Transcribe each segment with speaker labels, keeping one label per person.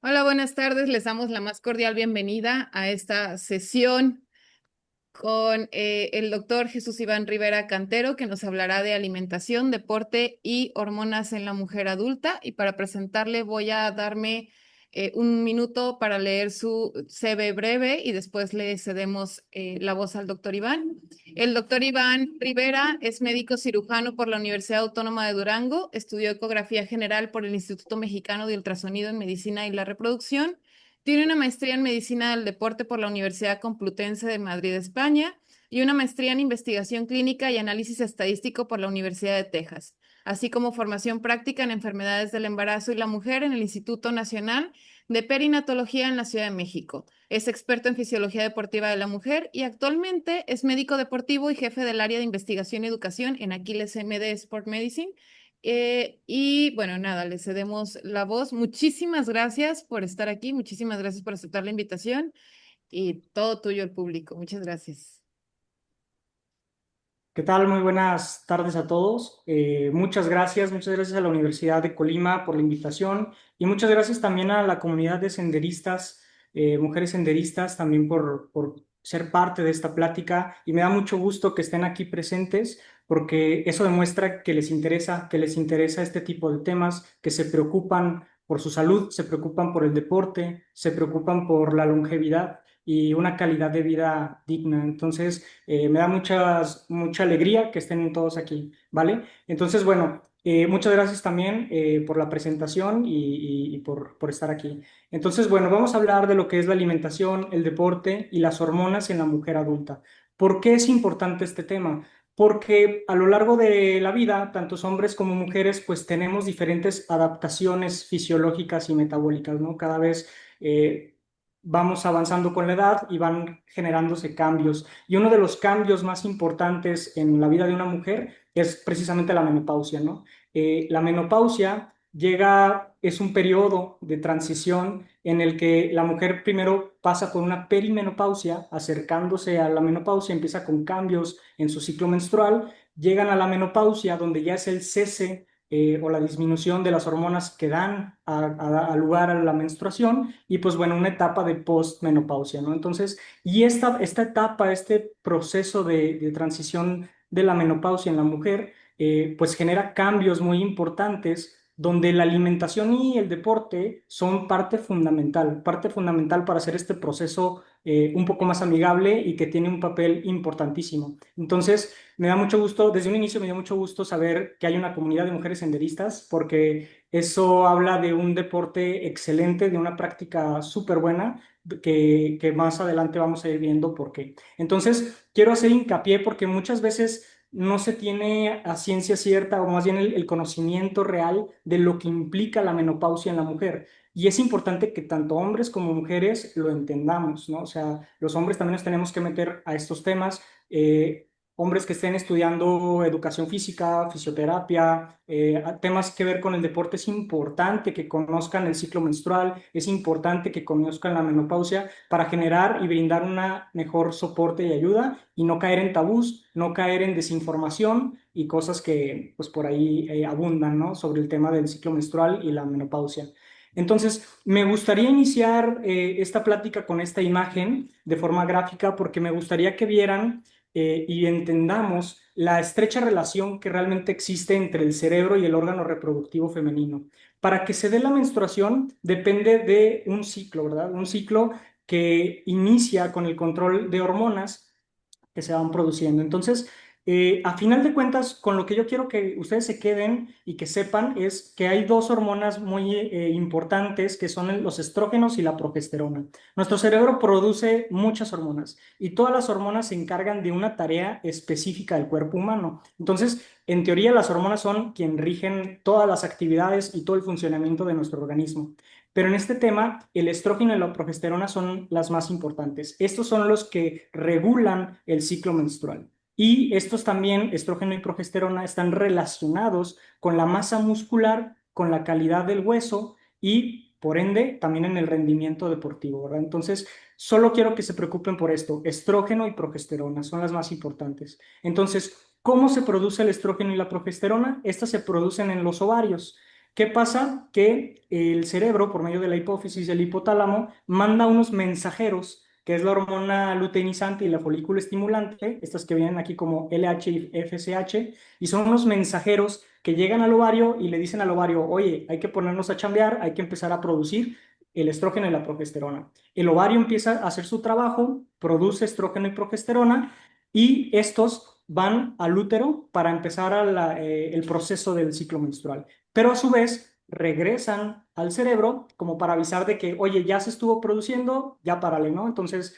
Speaker 1: Hola, buenas tardes. Les damos la más cordial bienvenida a esta sesión con el doctor Jesús Iván Rivera Cantero, que nos hablará de alimentación, deporte y hormonas en la mujer adulta. Y para presentarle voy a darme un minuto para leer su CV breve y después le cedemos la voz al doctor Iván. El doctor Iván Rivera es médico cirujano por la Universidad Autónoma de Durango, estudió ecografía general por el Instituto Mexicano de Ultrasonido en Medicina y la Reproducción. Tiene una maestría en medicina del deporte por la Universidad Complutense de Madrid, España, y una maestría en investigación clínica y análisis estadístico por la Universidad de Texas, así como formación práctica en enfermedades del embarazo y la mujer en el Instituto Nacional de Perinatología en la Ciudad de México. Es experto en fisiología deportiva de la mujer y actualmente es médico deportivo y jefe del área de investigación y educación en Aquiles MD Sport Medicine. Y bueno, nada, le cedemos la voz. Muchísimas gracias por estar aquí, muchísimas gracias por aceptar la invitación y todo tuyo el público. Muchas gracias.
Speaker 2: ¿Qué tal? Muy buenas tardes a todos. Muchas gracias a la Universidad de Colima por la invitación y muchas gracias también a la comunidad de senderistas, mujeres senderistas, también por ser parte de esta plática y me da mucho gusto que estén aquí presentes porque eso demuestra que les interesa este tipo de temas, que se preocupan por su salud, se preocupan por el deporte, se preocupan por la longevidad y una calidad de vida digna. Entonces, me da mucha alegría que estén todos aquí, ¿vale? Entonces, bueno, muchas gracias también por la presentación y por estar aquí. Entonces, bueno, vamos a hablar de lo que es la alimentación, el deporte y las hormonas en la mujer adulta. ¿Por qué es importante este tema? Porque a lo largo de la vida, tantos hombres como mujeres, pues tenemos diferentes adaptaciones fisiológicas y metabólicas, ¿no? Cada vez vamos avanzando con la edad y van generándose cambios. Y uno de los cambios más importantes en la vida de una mujer es precisamente la menopausia, ¿no? La menopausia es un periodo de transición en el que la mujer primero pasa por una perimenopausia, acercándose a la menopausia, empieza con cambios en su ciclo menstrual, llegan a la menopausia, donde ya es el cese o la disminución de las hormonas que dan a lugar a la menstruación y pues bueno, una etapa de postmenopausia, ¿no? Entonces, y esta etapa, este proceso de transición de la menopausia en la mujer, pues genera cambios muy importantes donde la alimentación y el deporte son parte fundamental para hacer este proceso un poco más amigable y que tiene un papel importantísimo. Entonces, me da mucho gusto, desde un inicio me dio mucho gusto saber que hay una comunidad de mujeres senderistas, porque eso habla de un deporte excelente, de una práctica súper buena, que más adelante vamos a ir viendo por qué. Entonces, quiero hacer hincapié porque muchas veces no se tiene a ciencia cierta o más bien el conocimiento real de lo que implica la menopausia en la mujer. Y es importante que tanto hombres como mujeres lo entendamos, ¿no? O sea, los hombres también nos tenemos que meter a estos temas. Hombres que estén estudiando educación física, fisioterapia, temas que ver con el deporte, es importante que conozcan el ciclo menstrual, es importante que conozcan la menopausia para generar y brindar una mejor soporte y ayuda y no caer en tabús, no caer en desinformación y cosas que pues por ahí abundan, ¿no? Sobre el tema del ciclo menstrual y la menopausia. Entonces, me gustaría iniciar esta plática con esta imagen de forma gráfica porque me gustaría que vieran y entendamos la estrecha relación que realmente existe entre el cerebro y el órgano reproductivo femenino. Para que se dé la menstruación depende de un ciclo, ¿verdad? Un ciclo que inicia con el control de hormonas que se van produciendo. Entonces, a final de cuentas, con lo que yo quiero que ustedes se queden y que sepan es que hay dos hormonas muy importantes que son los estrógenos y la progesterona. Nuestro cerebro produce muchas hormonas y todas las hormonas se encargan de una tarea específica del cuerpo humano. Entonces, en teoría, las hormonas son quien rigen todas las actividades y todo el funcionamiento de nuestro organismo. Pero en este tema, el estrógeno y la progesterona son las más importantes. Estos son los que regulan el ciclo menstrual. Y estos también, estrógeno y progesterona, están relacionados con la masa muscular, con la calidad del hueso y, por ende, también en el rendimiento deportivo, ¿verdad? Entonces, solo quiero que se preocupen por esto. Estrógeno y progesterona son las más importantes. Entonces, ¿cómo se produce el estrógeno y la progesterona? Estas se producen en los ovarios. ¿Qué pasa? Que el cerebro, por medio de la hipófisis del hipotálamo, manda unos mensajeros, que es la hormona luteinizante y la folículo estimulante, estas que vienen aquí como LH y FSH, y son unos mensajeros que llegan al ovario y le dicen al ovario, oye, hay que ponernos a chambear, hay que empezar a producir el estrógeno y la progesterona. El ovario empieza a hacer su trabajo, produce estrógeno y progesterona, y estos van al útero para empezar el proceso del ciclo menstrual. Pero a su vez regresan al cerebro como para avisar de que, oye, ya se estuvo produciendo, ya párale, ¿no? Entonces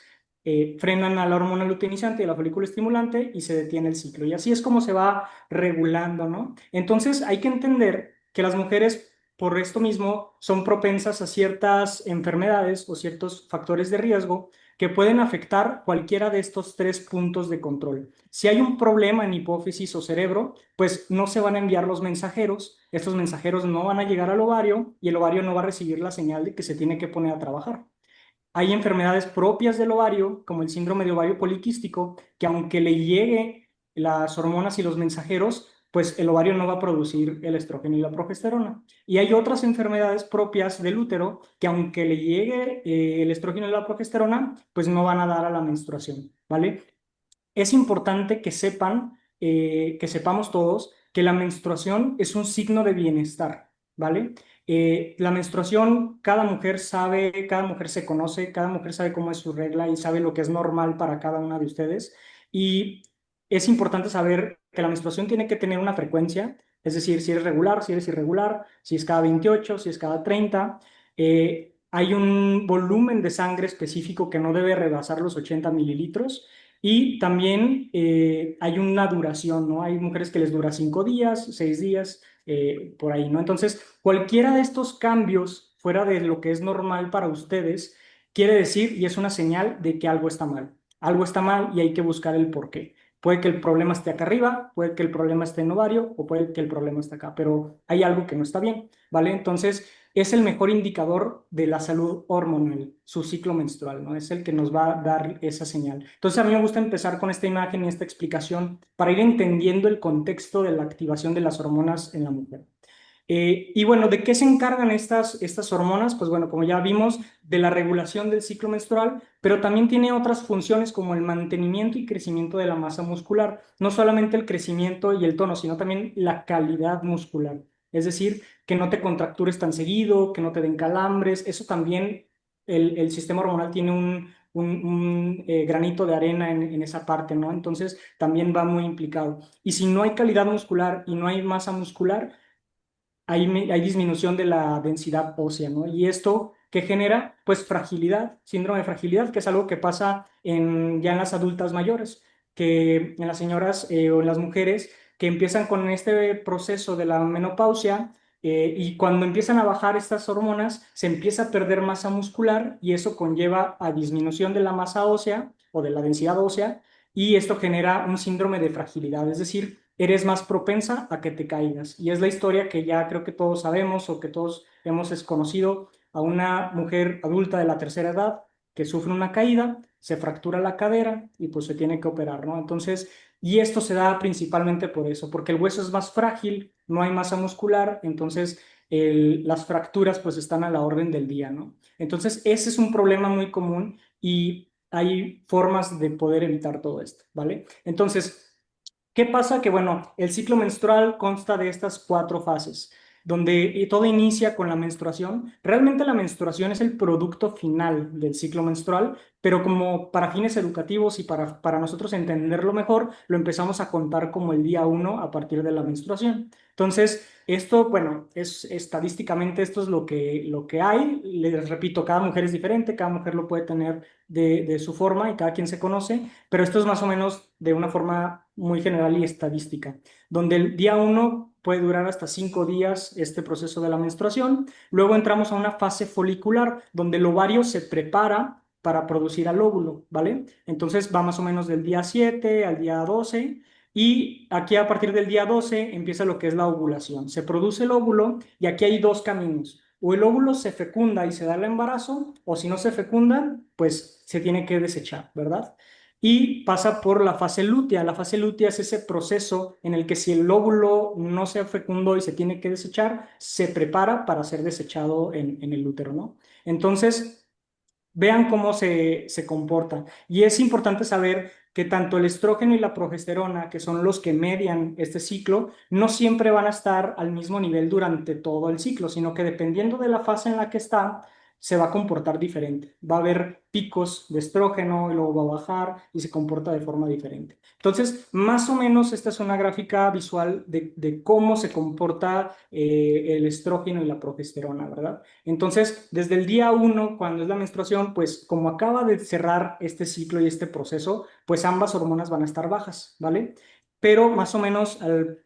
Speaker 2: frenan a la hormona luteinizante y a la folícula estimulante y se detiene el ciclo. Y así es como se va regulando, ¿no? Entonces hay que entender que las mujeres, por esto mismo, son propensas a ciertas enfermedades o ciertos factores de riesgo que pueden afectar cualquiera de estos tres puntos de control. Si hay un problema en hipófisis o cerebro, pues no se van a enviar los mensajeros, estos mensajeros no van a llegar al ovario y el ovario no va a recibir la señal de que se tiene que poner a trabajar. Hay enfermedades propias del ovario, como el síndrome de ovario poliquístico, que aunque le llegue las hormonas y los mensajeros, pues el ovario no va a producir el estrógeno y la progesterona. Y hay otras enfermedades propias del útero que aunque le llegue el estrógeno y la progesterona, pues no van a dar a la menstruación, ¿vale? Es importante que sepan, que sepamos todos, que la menstruación es un signo de bienestar, ¿vale? La menstruación, cada mujer sabe, cada mujer se conoce, cada mujer sabe cómo es su regla y sabe lo que es normal para cada una de ustedes. Y es importante saber que la menstruación tiene que tener una frecuencia, es decir, si es regular, si es irregular, si es cada 28, si es cada 30. Hay un volumen de sangre específico que no debe rebasar los 80 mililitros y también hay una duración, ¿no? Hay mujeres que les dura 5 días, 6 días, por ahí, ¿no? Entonces, cualquiera de estos cambios fuera de lo que es normal para ustedes, quiere decir y es una señal de que algo está mal. Algo está mal y hay que buscar el por qué. Puede que el problema esté acá arriba, puede que el problema esté en ovario o puede que el problema esté acá, pero hay algo que no está bien, ¿vale? Entonces, es el mejor indicador de la salud hormonal, su ciclo menstrual, ¿no? Es el que nos va a dar esa señal. Entonces, a mí me gusta empezar con esta imagen y esta explicación para ir entendiendo el contexto de la activación de las hormonas en la mujer. Y bueno, ¿de qué se encargan estas hormonas? Pues bueno, como ya vimos, de la regulación del ciclo menstrual, pero también tiene otras funciones como el mantenimiento y crecimiento de la masa muscular. No solamente el crecimiento y el tono, sino también la calidad muscular. Es decir, que no te contractures tan seguido, que no te den calambres. Eso también, el sistema hormonal tiene un granito de arena en esa parte, ¿no? Entonces, también va muy implicado. Y si no hay calidad muscular y no hay masa muscular, hay disminución de la densidad ósea, ¿no? Y esto que genera, pues, fragilidad, síndrome de fragilidad, que es algo que pasa ya en las adultas mayores, que en las señoras o en las mujeres que empiezan con este proceso de la menopausia y cuando empiezan a bajar estas hormonas, se empieza a perder masa muscular y eso conlleva a disminución de la masa ósea o de la densidad ósea y esto genera un síndrome de fragilidad, es decir, eres más propensa a que te caigas. Y es la historia que ya creo que todos sabemos o que todos hemos conocido a una mujer adulta de la tercera edad que sufre una caída, se fractura la cadera y pues se tiene que operar, ¿no? Entonces, y esto se da principalmente por eso, porque el hueso es más frágil, no hay masa muscular, entonces las fracturas pues están a la orden del día, ¿no? Entonces, ese es un problema muy común y hay formas de poder evitar todo esto, ¿vale? Entonces, ¿qué pasa? Que bueno, el ciclo menstrual consta de estas 4 fases, donde todo inicia con la menstruación. Realmente la menstruación es el producto final del ciclo menstrual, pero como para fines educativos y para nosotros entenderlo mejor, lo empezamos a contar como el día uno a partir de la menstruación. Entonces, esto, bueno, es estadísticamente esto es lo que hay. Les repito, cada mujer es diferente, cada mujer lo puede tener de su forma y cada quien se conoce, pero esto es más o menos de una forma muy general y estadística, donde el día uno puede durar hasta 5 días este proceso de la menstruación. Luego entramos a una fase folicular, donde el ovario se prepara para producir al óvulo, ¿vale? Entonces va más o menos del día 7 al día 12 y aquí a partir del día 12 empieza lo que es la ovulación. Se produce el óvulo y aquí hay dos caminos. O el óvulo se fecunda y se da el embarazo, o si no se fecunda, pues se tiene que desechar, ¿verdad? y pasa por la fase lútea. La fase lútea es ese proceso en el que si el óvulo no se fecundó y se tiene que desechar, se prepara para ser desechado en el útero, ¿no? Entonces, vean cómo se comporta. Y es importante saber que tanto el estrógeno y la progesterona, que son los que median este ciclo, no siempre van a estar al mismo nivel durante todo el ciclo, sino que dependiendo de la fase en la que está, se va a comportar diferente. Va a haber picos de estrógeno y luego va a bajar y se comporta de forma diferente. Entonces, más o menos esta es una gráfica visual de cómo se comporta el estrógeno y la progesterona, ¿verdad? Entonces, desde el día uno, cuando es la menstruación, pues como acaba de cerrar este ciclo y este proceso, pues ambas hormonas van a estar bajas, ¿vale? Pero más o menos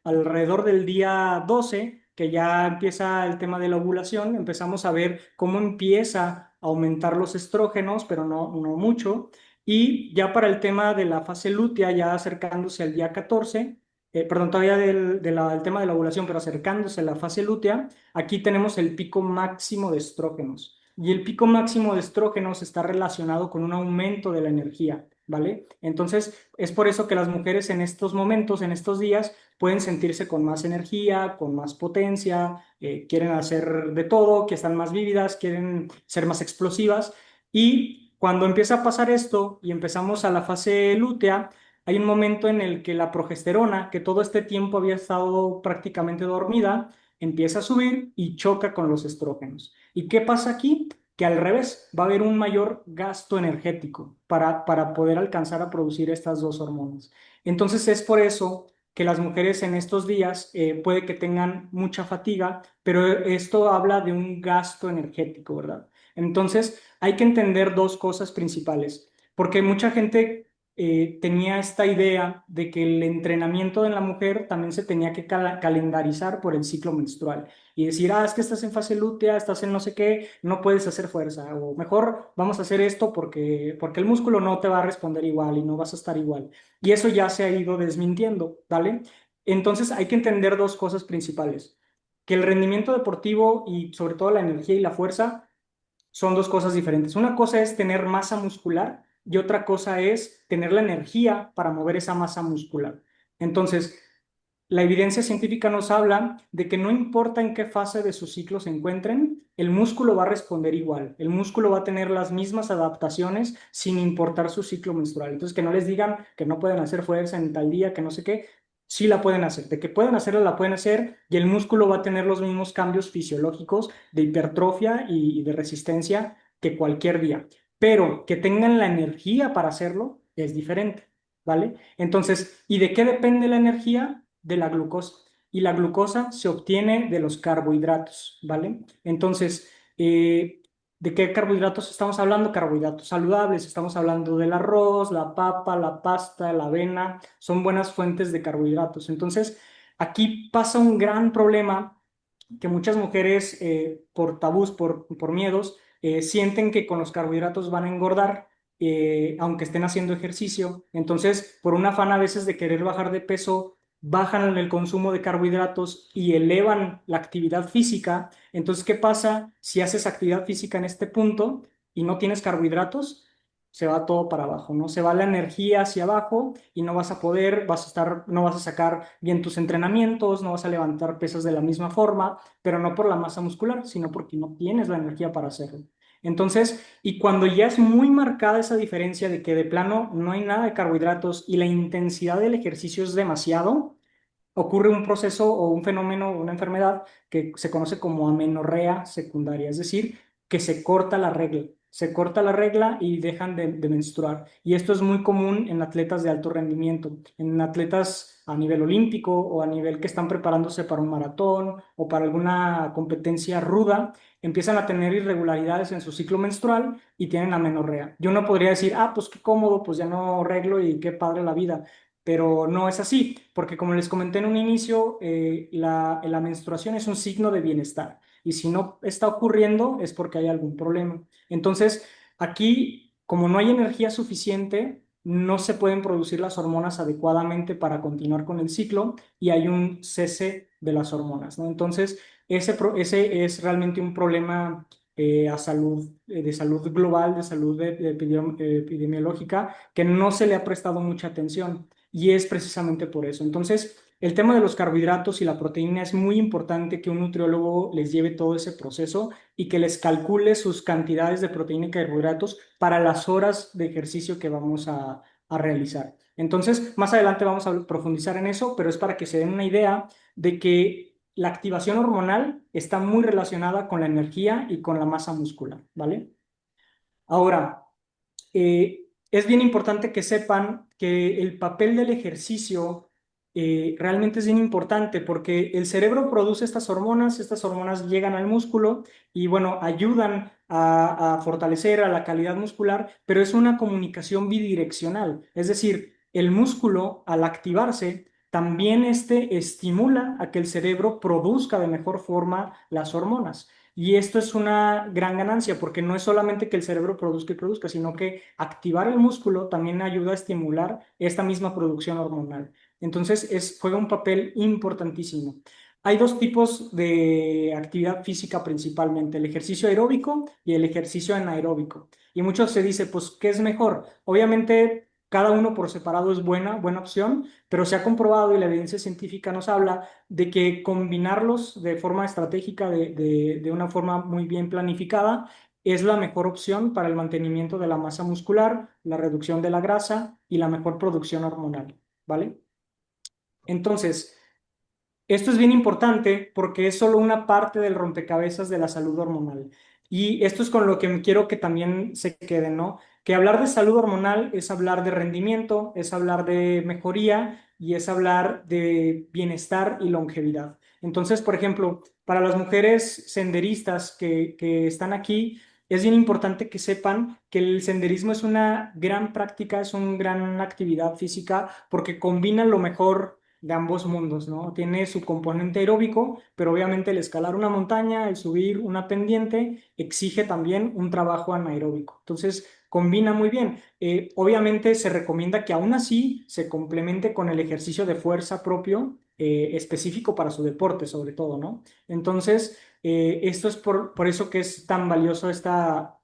Speaker 2: alrededor del día 12, que ya empieza el tema de la ovulación, empezamos a ver cómo empieza a aumentar los estrógenos, pero no mucho. Y ya para el tema de la fase lútea, ya acercándose al día 14, perdón, todavía del tema de la ovulación, pero acercándose a la fase lútea, aquí tenemos el pico máximo de estrógenos. Y el pico máximo de estrógenos está relacionado con un aumento de la energía, ¿vale? Entonces, es por eso que las mujeres en estos momentos, en estos días, pueden sentirse con más energía, con más potencia, quieren hacer de todo, que están más vívidas, quieren ser más explosivas. Y cuando empieza a pasar esto y empezamos a la fase lútea, hay un momento en el que la progesterona, que todo este tiempo había estado prácticamente dormida, empieza a subir y choca con los estrógenos. ¿Y qué pasa aquí? Que al revés, va a haber un mayor gasto energético para poder alcanzar a producir estas dos hormonas. Entonces es por eso que las mujeres en estos días puede que tengan mucha fatiga, pero esto habla de un gasto energético, ¿verdad? Entonces hay que entender dos cosas principales, porque mucha gente tenía esta idea de que el entrenamiento de la mujer también se tenía que calendarizar por el ciclo menstrual y decir, es que estás en fase lútea, estás en no sé qué, no puedes hacer fuerza, o mejor vamos a hacer esto porque el músculo no te va a responder igual y no vas a estar igual. Y eso ya se ha ido desmintiendo, ¿vale? Entonces hay que entender dos cosas principales, que el rendimiento deportivo y sobre todo la energía y la fuerza son dos cosas diferentes. Una cosa es tener masa muscular y otra cosa es tener la energía para mover esa masa muscular. Entonces, la evidencia científica nos habla de que no importa en qué fase de su ciclo se encuentren, el músculo va a responder igual. El músculo va a tener las mismas adaptaciones sin importar su ciclo menstrual. Entonces, que no les digan que no pueden hacer fuerza en tal día, que no sé qué, sí la pueden hacer. De que pueden hacerla, la pueden hacer y el músculo va a tener los mismos cambios fisiológicos de hipertrofia y de resistencia que cualquier día. Pero que tengan la energía para hacerlo es diferente, ¿vale? Entonces, ¿y de qué depende la energía? De la glucosa. Y la glucosa se obtiene de los carbohidratos, ¿vale? Entonces, ¿de qué carbohidratos estamos hablando? Carbohidratos saludables, estamos hablando del arroz, la papa, la pasta, la avena, son buenas fuentes de carbohidratos. Entonces, aquí pasa un gran problema que muchas mujeres, por tabús, por miedos, sienten que con los carbohidratos van a engordar, aunque estén haciendo ejercicio. Entonces, por un afán a veces de querer bajar de peso, bajan el consumo de carbohidratos y elevan la actividad física. Entonces, ¿qué pasa si haces actividad física en este punto y no tienes carbohidratos? Se va todo para abajo, ¿no? Se va la energía hacia abajo y no vas a poder, no vas a sacar bien tus entrenamientos, no vas a levantar pesas de la misma forma, pero no por la masa muscular, sino porque no tienes la energía para hacerlo. Entonces, y cuando ya es muy marcada esa diferencia de que de plano no hay nada de carbohidratos y la intensidad del ejercicio es demasiado, ocurre un proceso o un fenómeno, una enfermedad que se conoce como amenorrea secundaria, es decir, que se corta la regla y dejan de menstruar. Y esto es muy común en atletas de alto rendimiento, en atletas a nivel olímpico o a nivel que están preparándose para un maratón o para alguna competencia ruda, empiezan a tener irregularidades en su ciclo menstrual y tienen amenorrea. Yo no podría decir, pues qué cómodo, pues ya no arreglo y qué padre la vida, pero no es así, porque como les comenté en un inicio, la menstruación es un signo de bienestar y si no está ocurriendo es porque hay algún problema. Entonces, aquí, como no hay energía suficiente, no se pueden producir las hormonas adecuadamente para continuar con el ciclo y hay un cese de las hormonas, ¿no? Entonces, ese es realmente un problema a salud, de salud global, de salud epidemiológica, que no se le ha prestado mucha atención y es precisamente por eso. Entonces, el tema de los carbohidratos y la proteína es muy importante que un nutriólogo les lleve todo ese proceso y que les calcule sus cantidades de proteína y carbohidratos para las horas de ejercicio que vamos a realizar. Entonces, más adelante vamos a profundizar en eso, pero es para que se den una idea de que la activación hormonal está muy relacionada con la energía y con la masa muscular, ¿vale? Ahora, es bien importante que sepan que el papel del ejercicio realmente es bien importante porque el cerebro produce estas hormonas llegan al músculo y bueno, ayudan a fortalecer a la calidad muscular, pero es una comunicación bidireccional, es decir, el músculo al activarse también este estimula a que el cerebro produzca de mejor forma las hormonas. Y esto es una gran ganancia porque no es solamente que el cerebro produzca y produzca, sino que activar el músculo también ayuda a estimular esta misma producción hormonal. Entonces, juega un papel importantísimo. Hay dos tipos de actividad física principalmente, el ejercicio aeróbico y el ejercicio anaeróbico. Y muchos se dice, pues, ¿qué es mejor? Obviamente, cada uno por separado es buena opción, pero se ha comprobado y la evidencia científica nos habla de que combinarlos de forma estratégica, de una forma muy bien planificada, es la mejor opción para el mantenimiento de la masa muscular, la reducción de la grasa y la mejor producción hormonal, ¿vale? Entonces, esto es bien importante porque es solo una parte del rompecabezas de la salud hormonal. Y esto es con lo que quiero que también se queden, ¿no? Que hablar de salud hormonal es hablar de rendimiento, es hablar de mejoría y es hablar de bienestar y longevidad. Entonces, por ejemplo, para las mujeres senderistas que están aquí, es bien importante que sepan que el senderismo es una gran práctica, es una gran actividad física porque combina lo mejor de ambos mundos, ¿no? Tiene su componente aeróbico, pero obviamente el escalar una montaña, el subir una pendiente, exige también un trabajo anaeróbico. Entonces, combina muy bien. Obviamente se recomienda que aún así se complemente con el ejercicio de fuerza propio, específico para su deporte, sobre todo, ¿no? Entonces, esto es por eso que es tan valioso esta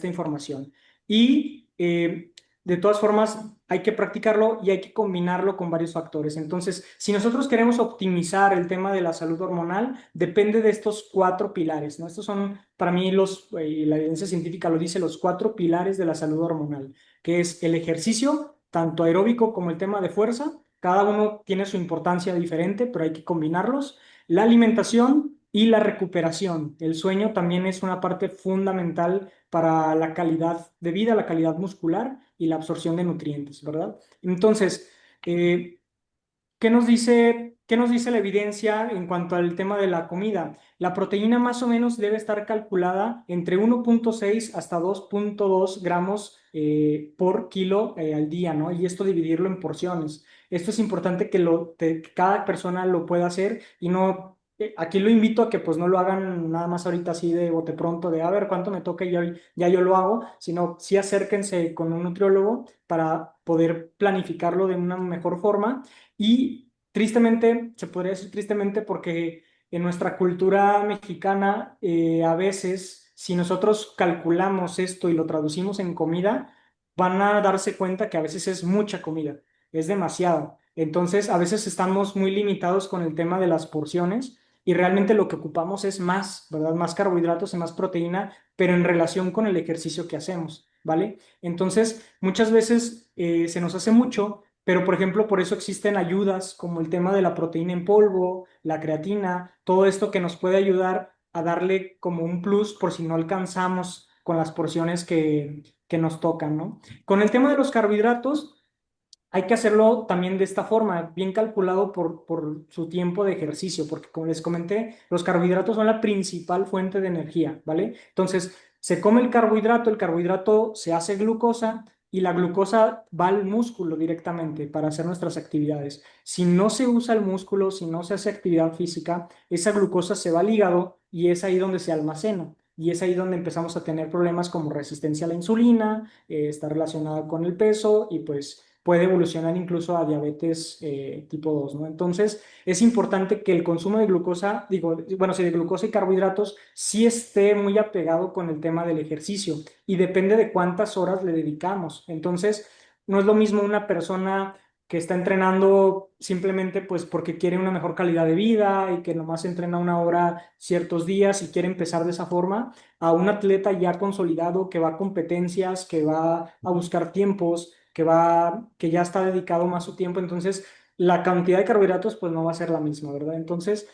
Speaker 2: información. Y de todas formas, hay que practicarlo y hay que combinarlo con varios factores. Entonces, si nosotros queremos optimizar el tema de la salud hormonal, depende de estos cuatro pilares, ¿no? Estos son, para mí, la evidencia científica lo dice, los cuatro pilares de la salud hormonal, que es el ejercicio, tanto aeróbico como el tema de fuerza. Cada uno tiene su importancia diferente, pero hay que combinarlos. La alimentación y la recuperación. El sueño también es una parte fundamental para la calidad de vida, la calidad muscular y la absorción de nutrientes, ¿verdad? Entonces, eh, ¿qué nos dice la evidencia en cuanto al tema de la comida? La proteína más o menos debe estar calculada entre 1,6 hasta 2,2 gramos por kilo al día, ¿no? Y esto dividirlo en porciones. Esto es importante que cada persona lo pueda hacer y no, aquí lo invito a que pues no lo hagan nada más ahorita así de bote pronto, de a ver cuánto me toca y ya yo lo hago, sino sí acérquense con un nutriólogo para poder planificarlo de una mejor forma y tristemente, se podría decir tristemente porque en nuestra cultura mexicana, a veces, si nosotros calculamos esto y lo traducimos en comida, van a darse cuenta que a veces es mucha comida, es demasiado. Entonces, a veces estamos muy limitados con el tema de las porciones y realmente lo que ocupamos es más, ¿verdad? Más carbohidratos y más proteína, pero en relación con el ejercicio que hacemos, ¿vale? Entonces, muchas veces se nos hace mucho, pero, por ejemplo, por eso existen ayudas como el tema de la proteína en polvo, la creatina, todo esto que nos puede ayudar a darle como un plus por si no alcanzamos con las porciones que nos tocan, ¿no? Con el tema de los carbohidratos, hay que hacerlo también de esta forma, bien calculado por su tiempo de ejercicio, porque como les comenté, los carbohidratos son la principal fuente de energía, ¿vale? Entonces, se come el carbohidrato se hace glucosa y la glucosa va al músculo directamente para hacer nuestras actividades. Si no se usa el músculo, si no se hace actividad física, esa glucosa se va al hígado y es ahí donde se almacena. Y es ahí donde empezamos a tener problemas como resistencia a la insulina, está relacionada con el peso y pues puede evolucionar incluso a diabetes tipo 2, ¿no? Entonces, es importante que el consumo de glucosa, digo, bueno, sí, de glucosa y carbohidratos sí esté muy apegado con el tema del ejercicio y depende de cuántas horas le dedicamos. Entonces, no es lo mismo una persona que está entrenando simplemente pues porque quiere una mejor calidad de vida y que nomás entrena una hora ciertos días y quiere empezar de esa forma, a un atleta ya consolidado que va a competencias, que va a buscar tiempos, que ya está dedicado más su tiempo, entonces la cantidad de carbohidratos pues no va a ser la misma, ¿verdad? Entonces,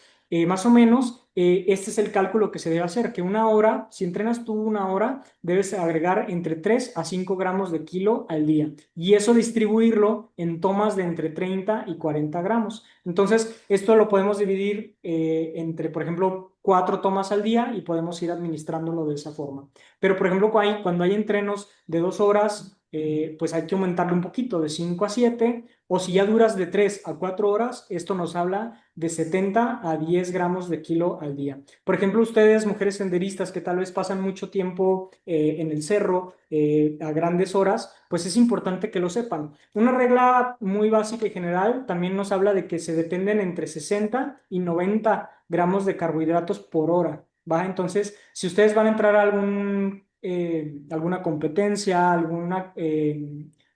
Speaker 2: más o menos, este es el cálculo que se debe hacer, que una hora, si entrenas tú una hora, debes agregar entre 3 a 5 gramos de kilo al día y eso distribuirlo en tomas de entre 30 y 40 gramos. Entonces, esto lo podemos dividir entre, por ejemplo, 4 tomas al día y podemos ir administrándolo de esa forma. Pero, por ejemplo, cuando hay entrenos de 2 horas, pues hay que aumentarlo un poquito, de 5 a 7, o si ya duras de 3 a 4 horas, esto nos habla de 70 a 10 gramos de kilo al día. Por ejemplo, ustedes, mujeres senderistas que tal vez pasan mucho tiempo en el cerro a grandes horas, pues es importante que lo sepan. Una regla muy básica y general también nos habla de que se dependen entre 60 y 90 gramos de carbohidratos por hora, ¿va? Entonces, si ustedes van a entrar a alguna competencia, alguna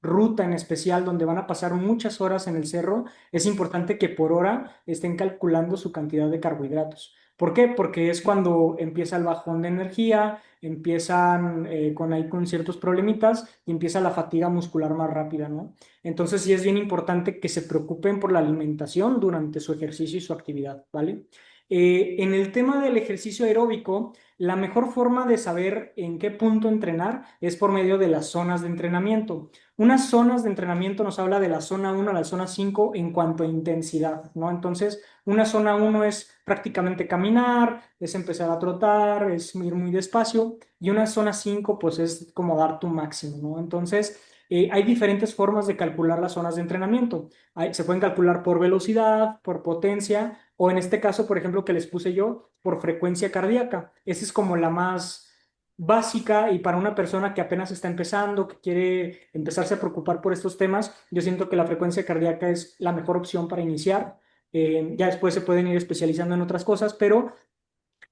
Speaker 2: ruta en especial donde van a pasar muchas horas en el cerro, es importante que por hora estén calculando su cantidad de carbohidratos. ¿Por qué? Porque es cuando empieza el bajón de energía, empiezan con ciertos problemitas y empieza la fatiga muscular más rápida, ¿no? Entonces sí es bien importante que se preocupen por la alimentación durante su ejercicio y su actividad, ¿vale? En el tema del ejercicio aeróbico, la mejor forma de saber en qué punto entrenar es por medio de las zonas de entrenamiento. Unas zonas de entrenamiento nos habla de la zona 1 a la zona 5 en cuanto a intensidad, ¿no? Entonces, una zona 1 es prácticamente caminar, es empezar a trotar, es ir muy despacio, y una zona 5 pues es como dar tu máximo, ¿no? Entonces, hay diferentes formas de calcular las zonas de entrenamiento. Se pueden calcular por velocidad, por potencia, o en este caso, por ejemplo, que les puse yo, por frecuencia cardíaca. Esa es como la más básica y para una persona que apenas está empezando, que quiere empezarse a preocupar por estos temas, yo siento que la frecuencia cardíaca es la mejor opción para iniciar. Ya después se pueden ir especializando en otras cosas, pero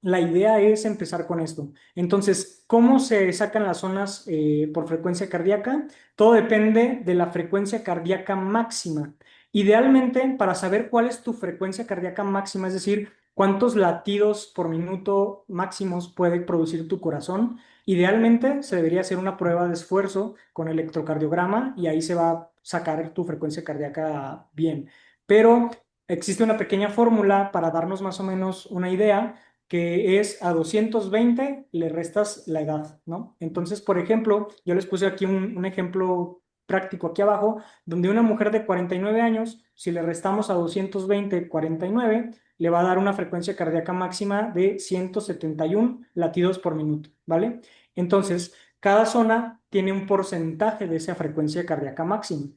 Speaker 2: la idea es empezar con esto. Entonces, ¿cómo se sacan las zonas por frecuencia cardíaca? Todo depende de la frecuencia cardíaca máxima. Idealmente, para saber cuál es tu frecuencia cardíaca máxima, es decir, cuántos latidos por minuto máximos puede producir tu corazón, idealmente se debería hacer una prueba de esfuerzo con electrocardiograma y ahí se va a sacar tu frecuencia cardíaca bien. Pero existe una pequeña fórmula para darnos más o menos una idea que es a 220 le restas la edad, ¿no? Entonces, por ejemplo, yo les puse aquí un ejemplo práctico aquí abajo, donde una mujer de 49 años, si le restamos a 220, 49, le va a dar una frecuencia cardíaca máxima de 171 latidos por minuto, ¿vale? Entonces, cada zona tiene un porcentaje de esa frecuencia cardíaca máxima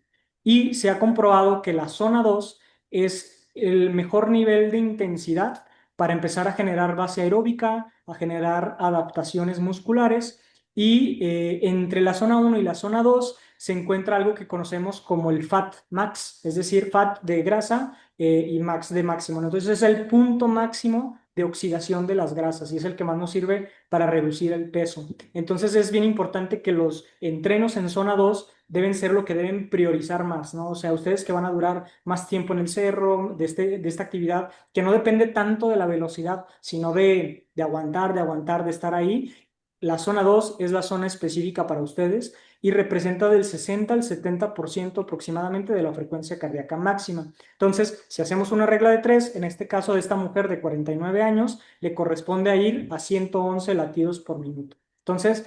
Speaker 2: y se ha comprobado que la zona 2 es el mejor nivel de intensidad para empezar a generar base aeróbica, a generar adaptaciones musculares y entre la zona 1 y la zona 2 se encuentra algo que conocemos como el fat max, es decir, fat de grasa y max de máximo, ¿no? Entonces es el punto máximo de oxidación de las grasas y es el que más nos sirve para reducir el peso. Entonces es bien importante que los entrenos en zona 2 deben ser lo que deben priorizar más, ¿no? O sea, ustedes que van a durar más tiempo en el cerro, de esta actividad, que no depende tanto de la velocidad, sino de aguantar, de estar ahí. La zona 2 es la zona específica para ustedes y representa del 60 al 70% aproximadamente de la frecuencia cardíaca máxima. Entonces, si hacemos una regla de 3, en este caso de esta mujer de 49 años, le corresponde a ir a 111 latidos por minuto. Entonces,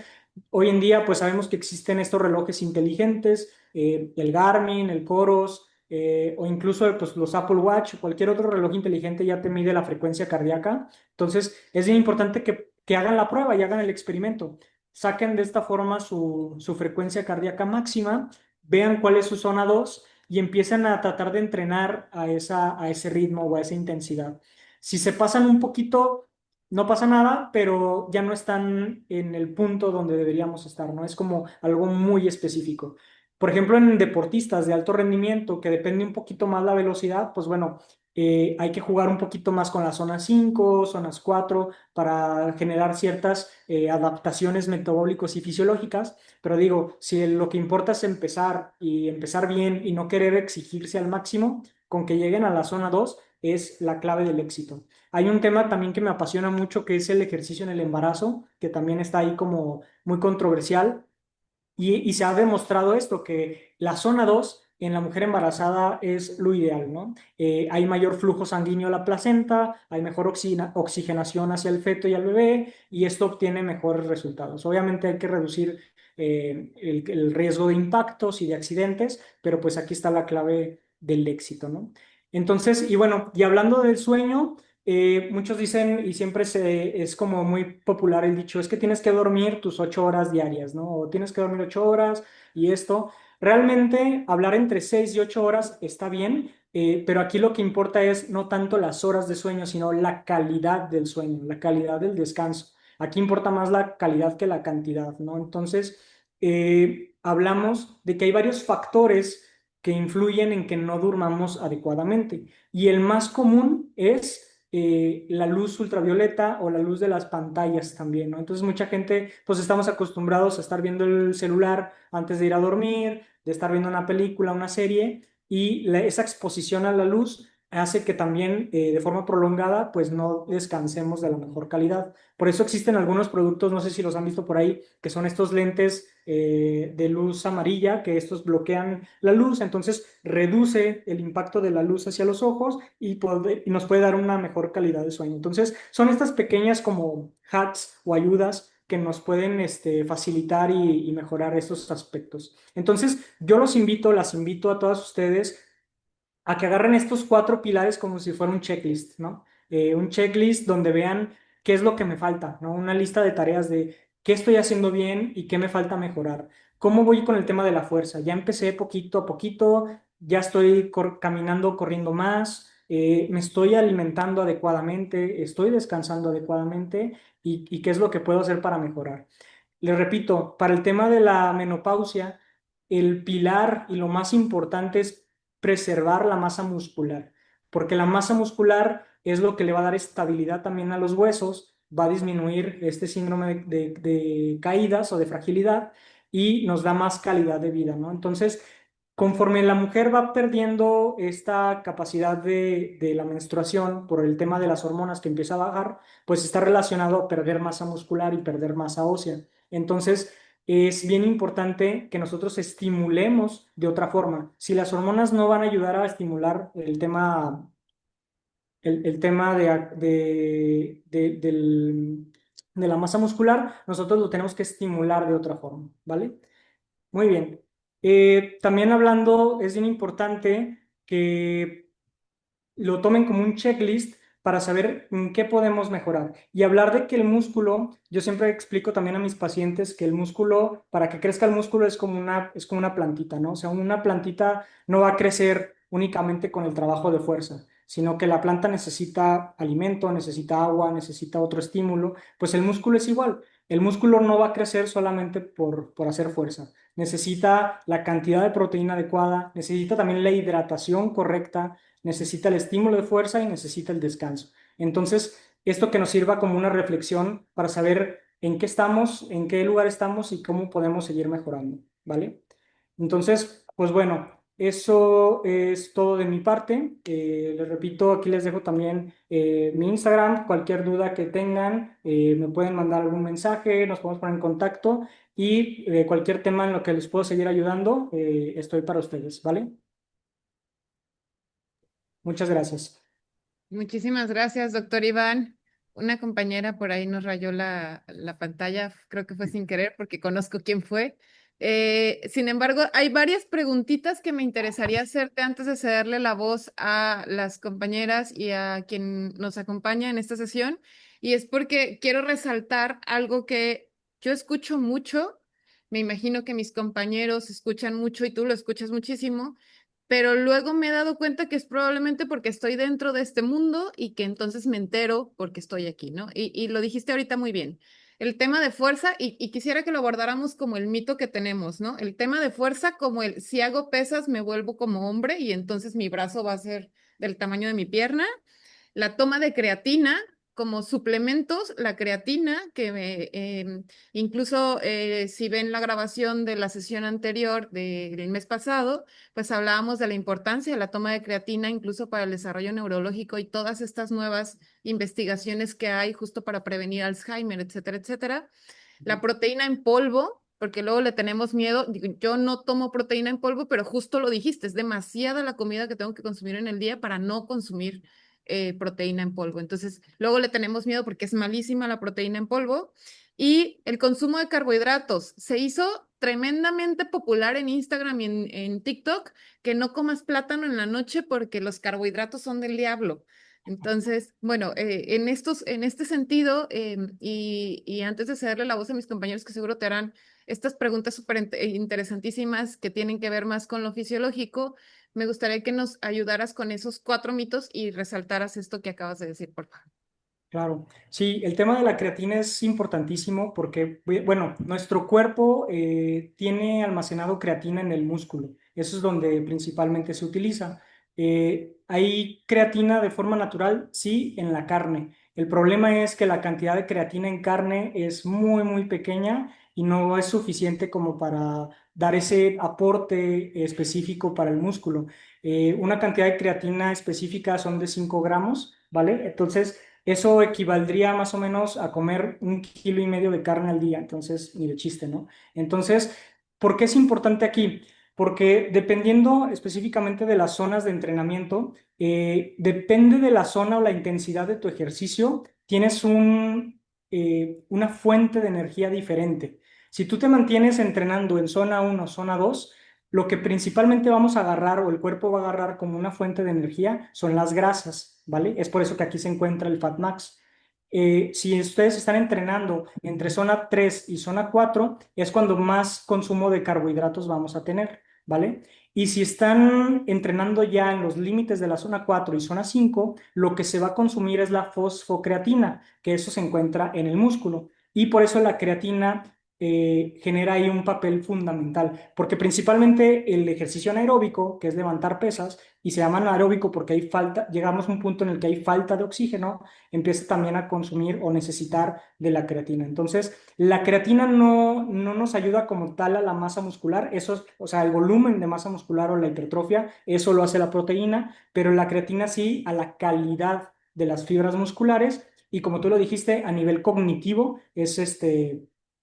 Speaker 2: hoy en día, pues sabemos que existen estos relojes inteligentes, el Garmin, el Coros, o incluso pues, los Apple Watch, cualquier otro reloj inteligente ya te mide la frecuencia cardíaca. Entonces, es bien importante que hagan la prueba y hagan el experimento. Saquen de esta forma su frecuencia cardíaca máxima, vean cuál es su zona 2 y empiecen a tratar de entrenar a ese ritmo o a esa intensidad. Si se pasan un poquito, no pasa nada, pero ya no están en el punto donde deberíamos estar, ¿no? Es como algo muy específico. Por ejemplo, en deportistas de alto rendimiento, que depende un poquito más la velocidad, pues bueno, hay que jugar un poquito más con las zonas 5, zonas 4, para generar ciertas adaptaciones metabólicas y fisiológicas. Pero digo, si lo que importa es empezar y empezar bien y no querer exigirse al máximo, con que lleguen a la zona 2 es la clave del éxito. Hay un tema también que me apasiona mucho, que es el ejercicio en el embarazo, que también está ahí como muy controversial. Y se ha demostrado esto, que la zona 2 en la mujer embarazada es lo ideal, ¿no? Hay mayor flujo sanguíneo a la placenta, hay mejor oxigenación hacia el feto y al bebé, y esto obtiene mejores resultados. Obviamente hay que reducir el riesgo de impactos y de accidentes, pero pues aquí está la clave del éxito, ¿no? Entonces, y bueno, y hablando del sueño, muchos dicen, y siempre es como muy popular el dicho, es que tienes que dormir tus 8 horas diarias, ¿no? O tienes que dormir 8 horas y esto. Realmente hablar entre 6 y 8 horas está bien, pero aquí lo que importa es no tanto las horas de sueño, sino la calidad del sueño, la calidad del descanso. Aquí importa más la calidad que la cantidad, ¿no? Entonces, hablamos de que hay varios factores que influyen en que no durmamos adecuadamente. Y el más común es la luz ultravioleta o la luz de las pantallas también, ¿no? Entonces mucha gente, pues estamos acostumbrados a estar viendo el celular antes de ir a dormir, de estar viendo una película, una serie, y esa exposición a la luz hace que también de forma prolongada, pues no descansemos de la mejor calidad. Por eso existen algunos productos, no sé si los han visto por ahí, que son estos lentes de luz amarilla, que estos bloquean la luz, entonces reduce el impacto de la luz hacia los ojos y nos puede dar una mejor calidad de sueño. Entonces, son estas pequeñas como hacks o ayudas que nos pueden facilitar y mejorar estos aspectos. Entonces, yo las invito a todas ustedes a que agarren estos 4 pilares como si fuera un checklist, ¿no? Un checklist donde vean qué es lo que me falta, ¿no? Una lista de tareas de qué estoy haciendo bien y qué me falta mejorar. ¿Cómo voy con el tema de la fuerza? Ya empecé poquito a poquito, ya estoy caminando, corriendo más, me estoy alimentando adecuadamente, estoy descansando adecuadamente y qué es lo que puedo hacer para mejorar. Les repito, para el tema de la menopausia, el pilar y lo más importante es preservar la masa muscular, porque la masa muscular es lo que le va a dar estabilidad también a los huesos, va a disminuir este síndrome de caídas o de fragilidad y nos da más calidad de vida, ¿no? Entonces, conforme la mujer va perdiendo esta capacidad de la menstruación por el tema de las hormonas que empieza a bajar, pues está relacionado a perder masa muscular y perder masa ósea. Entonces, es bien importante que nosotros estimulemos de otra forma. Si las hormonas no van a ayudar a estimular el tema de la masa muscular, nosotros lo tenemos que estimular de otra forma, ¿vale? Muy bien. También hablando, es bien importante que lo tomen como un checklist para saber en qué podemos mejorar. Y hablar de que el músculo, yo siempre explico también a mis pacientes que el músculo, para que crezca el músculo es como una plantita, ¿no? O sea, una plantita no va a crecer únicamente con el trabajo de fuerza, sino que la planta necesita alimento, necesita agua, necesita otro estímulo. Pues el músculo es igual. El músculo no va a crecer solamente por hacer fuerza. Necesita la cantidad de proteína adecuada, necesita también la hidratación correcta, necesita el estímulo de fuerza y necesita el descanso. Entonces, esto que nos sirva como una reflexión para saber en qué estamos, en qué lugar estamos y cómo podemos seguir mejorando, ¿vale? Entonces, pues bueno, eso es todo de mi parte. Les repito, aquí les dejo también mi Instagram. Cualquier duda que tengan, me pueden mandar algún mensaje, nos podemos poner en contacto y cualquier tema en lo que les puedo seguir ayudando, estoy para ustedes, ¿vale? Muchas gracias.
Speaker 1: Muchísimas gracias, doctor Iván. Una compañera por ahí nos rayó la pantalla, creo que fue sin querer porque conozco quién fue. Sin embargo, hay varias preguntitas que me interesaría hacerte antes de cederle la voz a las compañeras y a quien nos acompaña en esta sesión. Y es porque quiero resaltar algo que yo escucho mucho, me imagino que mis compañeros escuchan mucho y tú lo escuchas muchísimo, pero luego me he dado cuenta que es probablemente porque estoy dentro de este mundo y que entonces me entero porque estoy aquí, ¿no? Y lo dijiste ahorita muy bien. el tema de fuerza y quisiera que lo abordáramos como el mito que tenemos, ¿no? El tema de fuerza como el si hago pesas me vuelvo como hombre y entonces mi brazo va a ser del tamaño de mi pierna. La toma de creatina como suplementos, la creatina, que incluso si ven la grabación de la sesión anterior del mes pasado, pues hablábamos de la importancia de la toma de creatina incluso para el desarrollo neurológico y todas estas nuevas investigaciones que hay justo para prevenir Alzheimer, etcétera, etcétera. La proteína en polvo, porque luego le tenemos miedo. Yo no tomo proteína en polvo, pero justo lo dijiste, es demasiada la comida que tengo que consumir en el día para no consumir proteína en polvo. Entonces, luego le tenemos miedo porque es malísima la proteína en polvo. Y el consumo de carbohidratos se hizo tremendamente popular en Instagram y en TikTok, que no comas plátano en la noche porque los carbohidratos son del diablo. Entonces, bueno, en este sentido, y antes de cederle la voz a mis compañeros que seguro te harán estas preguntas súper interesantísimas que tienen que ver más con lo fisiológico, me gustaría que nos ayudaras con esos 4 mitos y resaltaras esto que acabas de decir, por favor.
Speaker 2: Claro, sí, el tema de la creatina es importantísimo porque, bueno, nuestro cuerpo tiene almacenado creatina en el músculo. Eso es donde principalmente se utiliza. ¿Hay creatina de forma natural? Sí, en la carne. El problema es que la cantidad de creatina en carne es muy, muy pequeña y no es suficiente como para dar ese aporte específico para el músculo. Una cantidad de creatina específica son de 5 gramos, ¿vale? Entonces eso equivaldría más o menos a comer 1,5 kilos de carne al día, entonces ni de chiste, ¿no? Entonces, ¿por qué es importante aquí? Porque dependiendo específicamente de las zonas de entrenamiento, depende de la zona o la intensidad de tu ejercicio, tienes una fuente de energía diferente. Si tú te mantienes entrenando en zona uno, zona 2, lo que principalmente vamos a agarrar o el cuerpo va a agarrar como una fuente de energía son las grasas, ¿vale? Es por eso que aquí se encuentra el Fat Max. Si ustedes están entrenando entre zona 3 y zona 4, es cuando más consumo de carbohidratos vamos a tener, ¿vale? Y si están entrenando ya en los límites de la zona 4 y zona 5, lo que se va a consumir es la fosfocreatina, que eso se encuentra en el músculo. Y por eso la creatina genera ahí un papel fundamental, porque principalmente el ejercicio anaeróbico, que es levantar pesas, y se llama anaeróbico porque hay falta, llegamos a un punto en el que hay falta de oxígeno, empieza también a consumir o necesitar de la creatina. Entonces, la creatina no nos ayuda como tal a la masa muscular, eso es, o sea, el volumen de masa muscular o la hipertrofia, eso lo hace la proteína, pero la creatina sí a la calidad de las fibras musculares y como tú lo dijiste, a nivel cognitivo es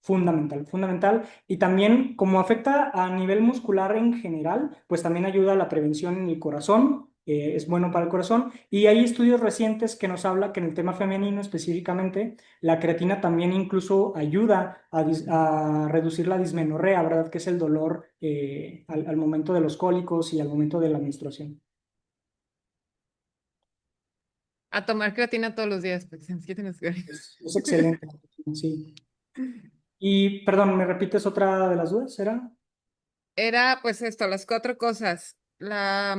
Speaker 2: fundamental, fundamental. Y también como afecta a nivel muscular en general, pues también ayuda a la prevención en el corazón, es bueno para el corazón. Y hay estudios recientes que nos habla que en el tema femenino específicamente, la creatina también incluso ayuda a reducir la dismenorrea, ¿verdad? Que es el dolor al momento de los cólicos y al momento de la menstruación.
Speaker 1: A tomar creatina todos los días, porque si tienes que ver.
Speaker 2: Es excelente, sí. Y, perdón, ¿me repites otra de las dudas? ¿Era?
Speaker 1: Era pues esto, las 4 cosas. La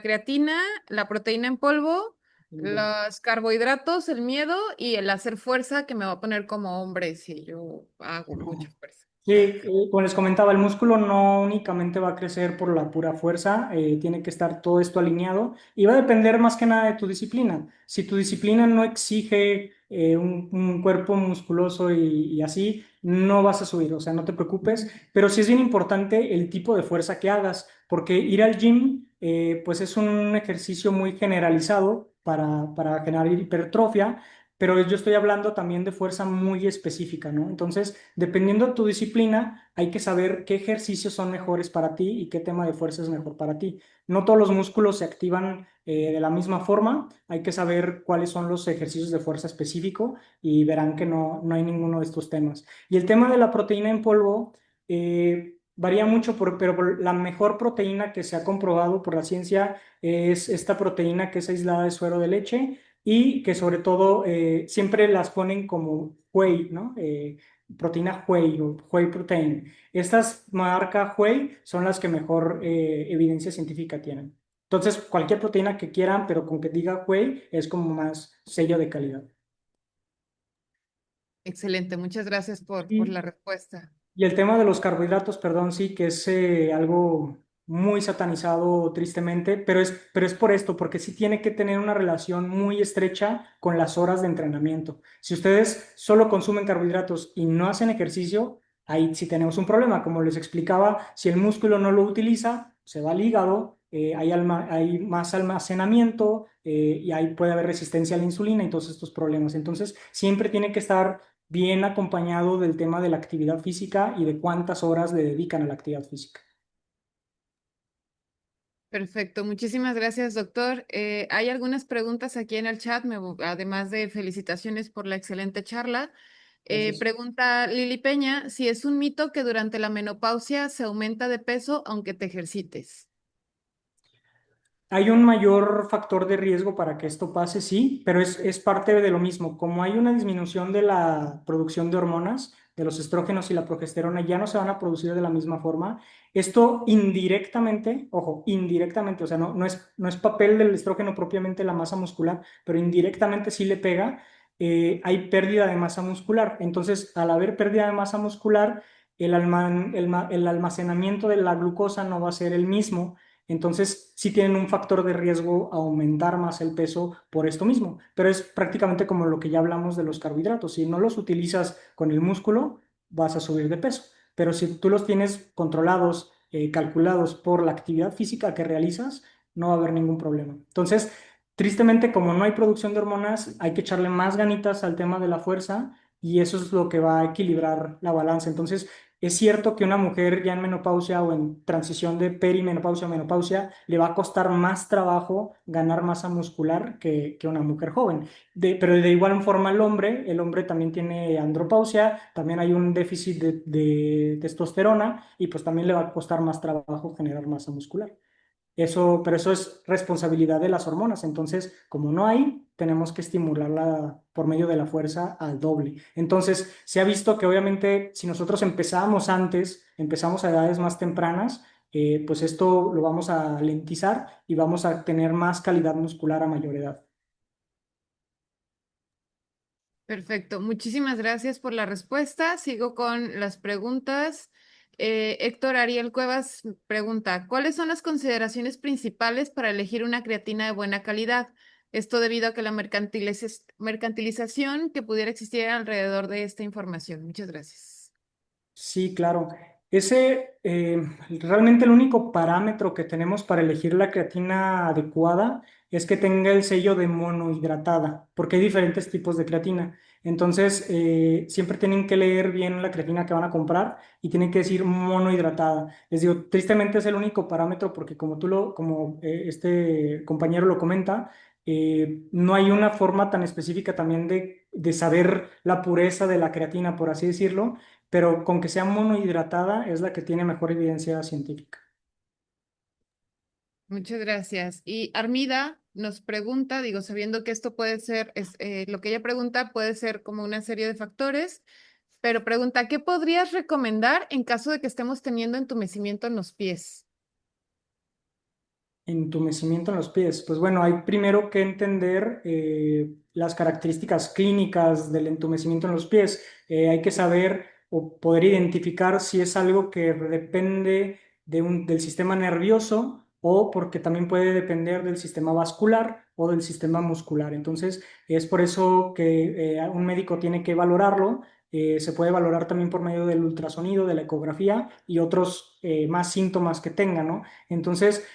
Speaker 1: creatina, la proteína en polvo, los carbohidratos, el miedo y el hacer fuerza que me va a poner como hombre si yo hago mucha fuerza.
Speaker 2: Sí, como les comentaba, el músculo no únicamente va a crecer por la pura fuerza, tiene que estar todo esto alineado y va a depender más que nada de tu disciplina. Si tu disciplina no exige un cuerpo musculoso y así, no vas a subir, o sea, no te preocupes, pero sí es bien importante el tipo de fuerza que hagas, porque ir al gym, pues es un ejercicio muy generalizado para generar hipertrofia, pero yo estoy hablando también de fuerza muy específica, ¿no? Entonces, dependiendo de tu disciplina, hay que saber qué ejercicios son mejores para ti y qué tema de fuerza es mejor para ti. No todos los músculos se activan de la misma forma, hay que saber cuáles son los ejercicios de fuerza específico y verán que no hay ninguno de estos temas. Y el tema de la proteína en polvo varía mucho, pero la mejor proteína que se ha comprobado por la ciencia es esta proteína que es aislada de suero de leche y que sobre todo siempre las ponen como whey, ¿no? Proteína whey o whey protein. Estas marcas whey son las que mejor evidencia científica tienen. Entonces, cualquier proteína que quieran, pero con que diga whey, es como más sello de calidad.
Speaker 1: Excelente, muchas gracias por la respuesta.
Speaker 2: Y el tema de los carbohidratos, perdón, sí, que es algo muy satanizado tristemente, pero es por esto, porque sí tiene que tener una relación muy estrecha con las horas de entrenamiento. Si ustedes solo consumen carbohidratos y no hacen ejercicio, ahí sí tenemos un problema. Como les explicaba, si el músculo no lo utiliza, se va al hígado, hay más almacenamiento y ahí puede haber resistencia a la insulina y todos estos problemas. Entonces, siempre tiene que estar bien acompañado del tema de la actividad física y de cuántas horas le dedican a la actividad física.
Speaker 1: Perfecto, muchísimas gracias, doctor. Hay algunas preguntas aquí en el chat, además de felicitaciones por la excelente charla.
Speaker 2: Gracias.
Speaker 1: Pregunta Lili Peña, si es un mito que durante la menopausia se aumenta de peso aunque te ejercites.
Speaker 2: Hay un mayor factor de riesgo para que esto pase, sí, pero es parte de lo mismo. Como hay una disminución de la producción de hormonas, de los estrógenos y la progesterona, ya no se van a producir de la misma forma. Esto indirectamente, ojo, indirectamente, o sea, no es papel del estrógeno propiamente la masa muscular, pero indirectamente sí le pega. Hay pérdida de masa muscular. Entonces, al haber pérdida de masa muscular, el almacenamiento de la glucosa no va a ser el mismo, entonces, sí tienen un factor de riesgo a aumentar más el peso por esto mismo, pero es prácticamente como lo que ya hablamos de los carbohidratos. Si no los utilizas con el músculo, vas a subir de peso, pero si tú los tienes controlados, calculados por la actividad física que realizas, no va a haber ningún problema. Entonces, tristemente, como no hay producción de hormonas, hay que echarle más ganitas al tema de la fuerza y eso es lo que va a equilibrar la balanza. Entonces, es cierto que una mujer ya en menopausia o en transición de perimenopausia o menopausia le va a costar más trabajo ganar masa muscular que una mujer joven. Pero de igual forma el hombre también tiene andropausia, también hay un déficit de testosterona y pues también le va a costar más trabajo generar masa muscular. Eso, pero eso es responsabilidad de las hormonas. Entonces, como no hay, tenemos que estimularla por medio de la fuerza al doble. Entonces, se ha visto que obviamente si nosotros empezamos antes, empezamos a edades más tempranas, pues esto lo vamos a lentizar y vamos a tener más calidad muscular a mayor edad.
Speaker 1: Perfecto, muchísimas gracias por la respuesta. Sigo con las preguntas. Héctor Ariel Cuevas pregunta, ¿cuáles son las consideraciones principales para elegir una creatina de buena calidad? Esto debido a que la mercantilización que pudiera existir alrededor de esta información. Muchas gracias.
Speaker 2: Sí, claro. Ese, realmente el único parámetro que tenemos para elegir la creatina adecuada es que tenga el sello de monohidratada, porque hay diferentes tipos de creatina. Entonces, siempre tienen que leer bien la creatina que van a comprar y tienen que decir monohidratada. Les digo, tristemente es el único parámetro porque como este compañero lo comenta, no hay una forma tan específica también de saber la pureza de la creatina, por así decirlo, pero con que sea monohidratada es la que tiene mejor evidencia científica.
Speaker 1: Muchas gracias. Y Armida nos pregunta, digo, sabiendo que esto puede ser, lo que ella pregunta puede ser como una serie de factores, pero pregunta, ¿qué podrías recomendar en caso de que estemos teniendo entumecimiento en los pies?
Speaker 2: Entumecimiento en los pies. Pues bueno, hay primero que entender las características clínicas del entumecimiento en los pies. Hay que saber o poder identificar si es algo que depende del sistema nervioso o porque también puede depender del sistema vascular o del sistema muscular. Entonces, es por eso que un médico tiene que valorarlo. Se puede valorar también por medio del ultrasonido, de la ecografía y otros más síntomas que tenga, ¿no? Entonces,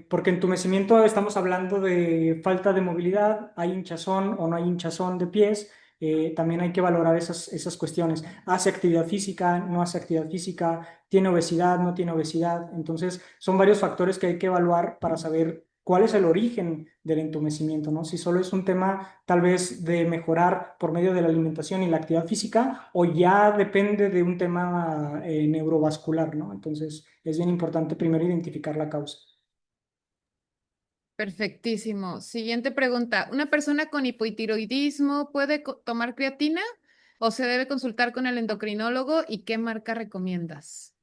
Speaker 2: porque entumecimiento estamos hablando de falta de movilidad, hay hinchazón o no hay hinchazón de pies, también hay que valorar esas cuestiones. ¿Hace actividad física? ¿No hace actividad física? ¿Tiene obesidad? ¿No tiene obesidad? Entonces, son varios factores que hay que evaluar para saber cuál es el origen del entumecimiento, ¿no? Si solo es un tema tal vez de mejorar por medio de la alimentación y la actividad física o ya depende de un tema neurovascular, ¿no? Entonces, es bien importante primero identificar la causa.
Speaker 1: Perfectísimo. Siguiente pregunta. ¿Una persona con hipotiroidismo puede tomar creatina o se debe consultar con el endocrinólogo y qué marca recomiendas?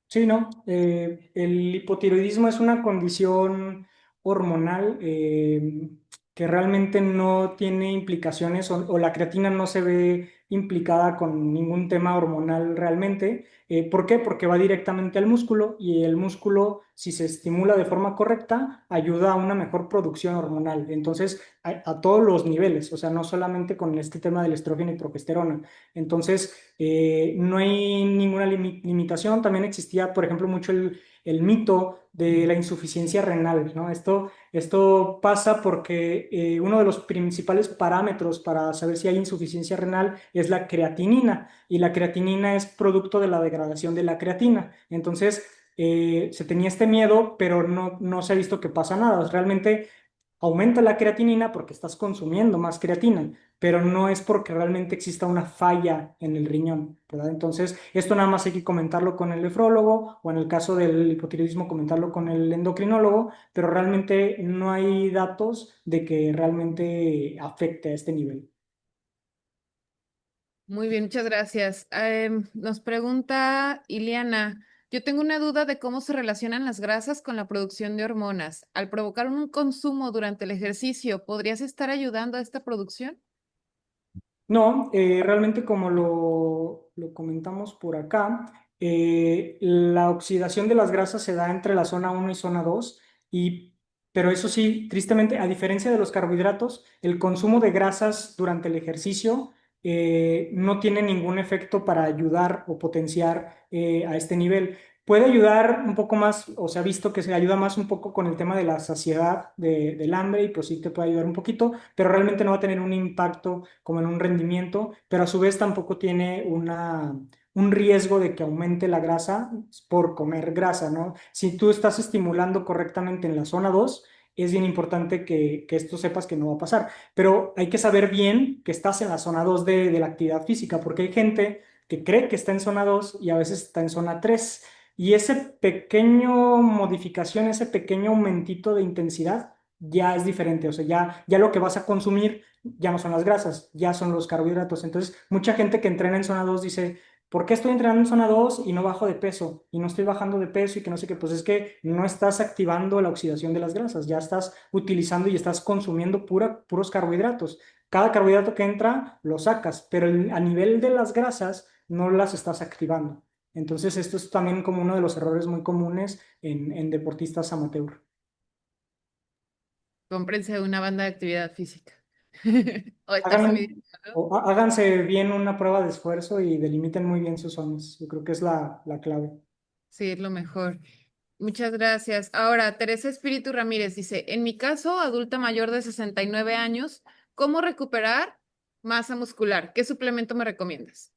Speaker 2: Sí, no. El hipotiroidismo es una condición hormonal que realmente no tiene implicaciones o la creatina no se ve implicada con ningún tema hormonal realmente. ¿Por qué? Porque va directamente al músculo y el músculo, si se estimula de forma correcta, ayuda a una mejor producción hormonal. Entonces, a todos los niveles, o sea, no solamente con este tema del estrógeno y progesterona. Entonces, no hay ninguna limitación. También existía, por ejemplo, mucho el mito de la insuficiencia renal, ¿no? Esto pasa porque uno de los principales parámetros para saber si hay insuficiencia renal es la creatinina, y la creatinina es producto de la degradación de la creatina. Entonces, se tenía este miedo, pero no se ha visto que pasa nada. Realmente aumenta la creatinina porque estás consumiendo más creatina, pero no es porque realmente exista una falla en el riñón, ¿verdad? Entonces, esto nada más hay que comentarlo con el nefrólogo o en el caso del hipotiroidismo comentarlo con el endocrinólogo, pero realmente no hay datos de que realmente afecte a este nivel.
Speaker 1: Muy bien, muchas gracias. Nos pregunta Iliana, yo tengo una duda de cómo se relacionan las grasas con la producción de hormonas. Al provocar un consumo durante el ejercicio, ¿podrías estar ayudando a esta producción?
Speaker 2: No, realmente como lo comentamos por acá, la oxidación de las grasas se da entre la zona uno y zona 2, pero eso sí, tristemente, a diferencia de los carbohidratos, el consumo de grasas durante el ejercicio no tiene ningún efecto para ayudar o potenciar a este nivel. Puede ayudar un poco más, o se ha visto que se ayuda más un poco con el tema de la saciedad, del hambre, y pues sí te puede ayudar un poquito, pero realmente no va a tener un impacto como en un rendimiento, pero a su vez tampoco tiene un riesgo de que aumente la grasa por comer grasa, ¿no? Si tú estás estimulando correctamente en la zona 2, es bien importante que esto sepas que no va a pasar, pero hay que saber bien que estás en la zona 2 de la actividad física, porque hay gente que cree que está en zona 2 y a veces está en zona 3. Y ese pequeño modificación, ese pequeño aumentito de intensidad ya es diferente, o sea, ya lo que vas a consumir ya no son las grasas, ya son los carbohidratos. Entonces, mucha gente que entrena en zona 2 dice, ¿por qué estoy entrenando en zona 2 y no bajo de peso? Y no estoy bajando de peso y que no sé qué, pues es que no estás activando la oxidación de las grasas, ya estás utilizando y estás consumiendo puros carbohidratos. Cada carbohidrato que entra lo sacas, pero a nivel de las grasas no las estás activando. Entonces, esto es también como uno de los errores muy comunes en deportistas amateur.
Speaker 1: Cómprense una banda de actividad física. O estarse
Speaker 2: Hagan,
Speaker 1: midiendo, ¿no?
Speaker 2: háganse bien una prueba de esfuerzo y delimiten muy bien sus zonas. Yo creo que es la clave.
Speaker 1: Sí, es lo mejor. Muchas gracias. Ahora, Teresa Espíritu Ramírez dice, en mi caso, adulta mayor de 69 años, ¿cómo recuperar masa muscular? ¿Qué suplemento me recomiendas?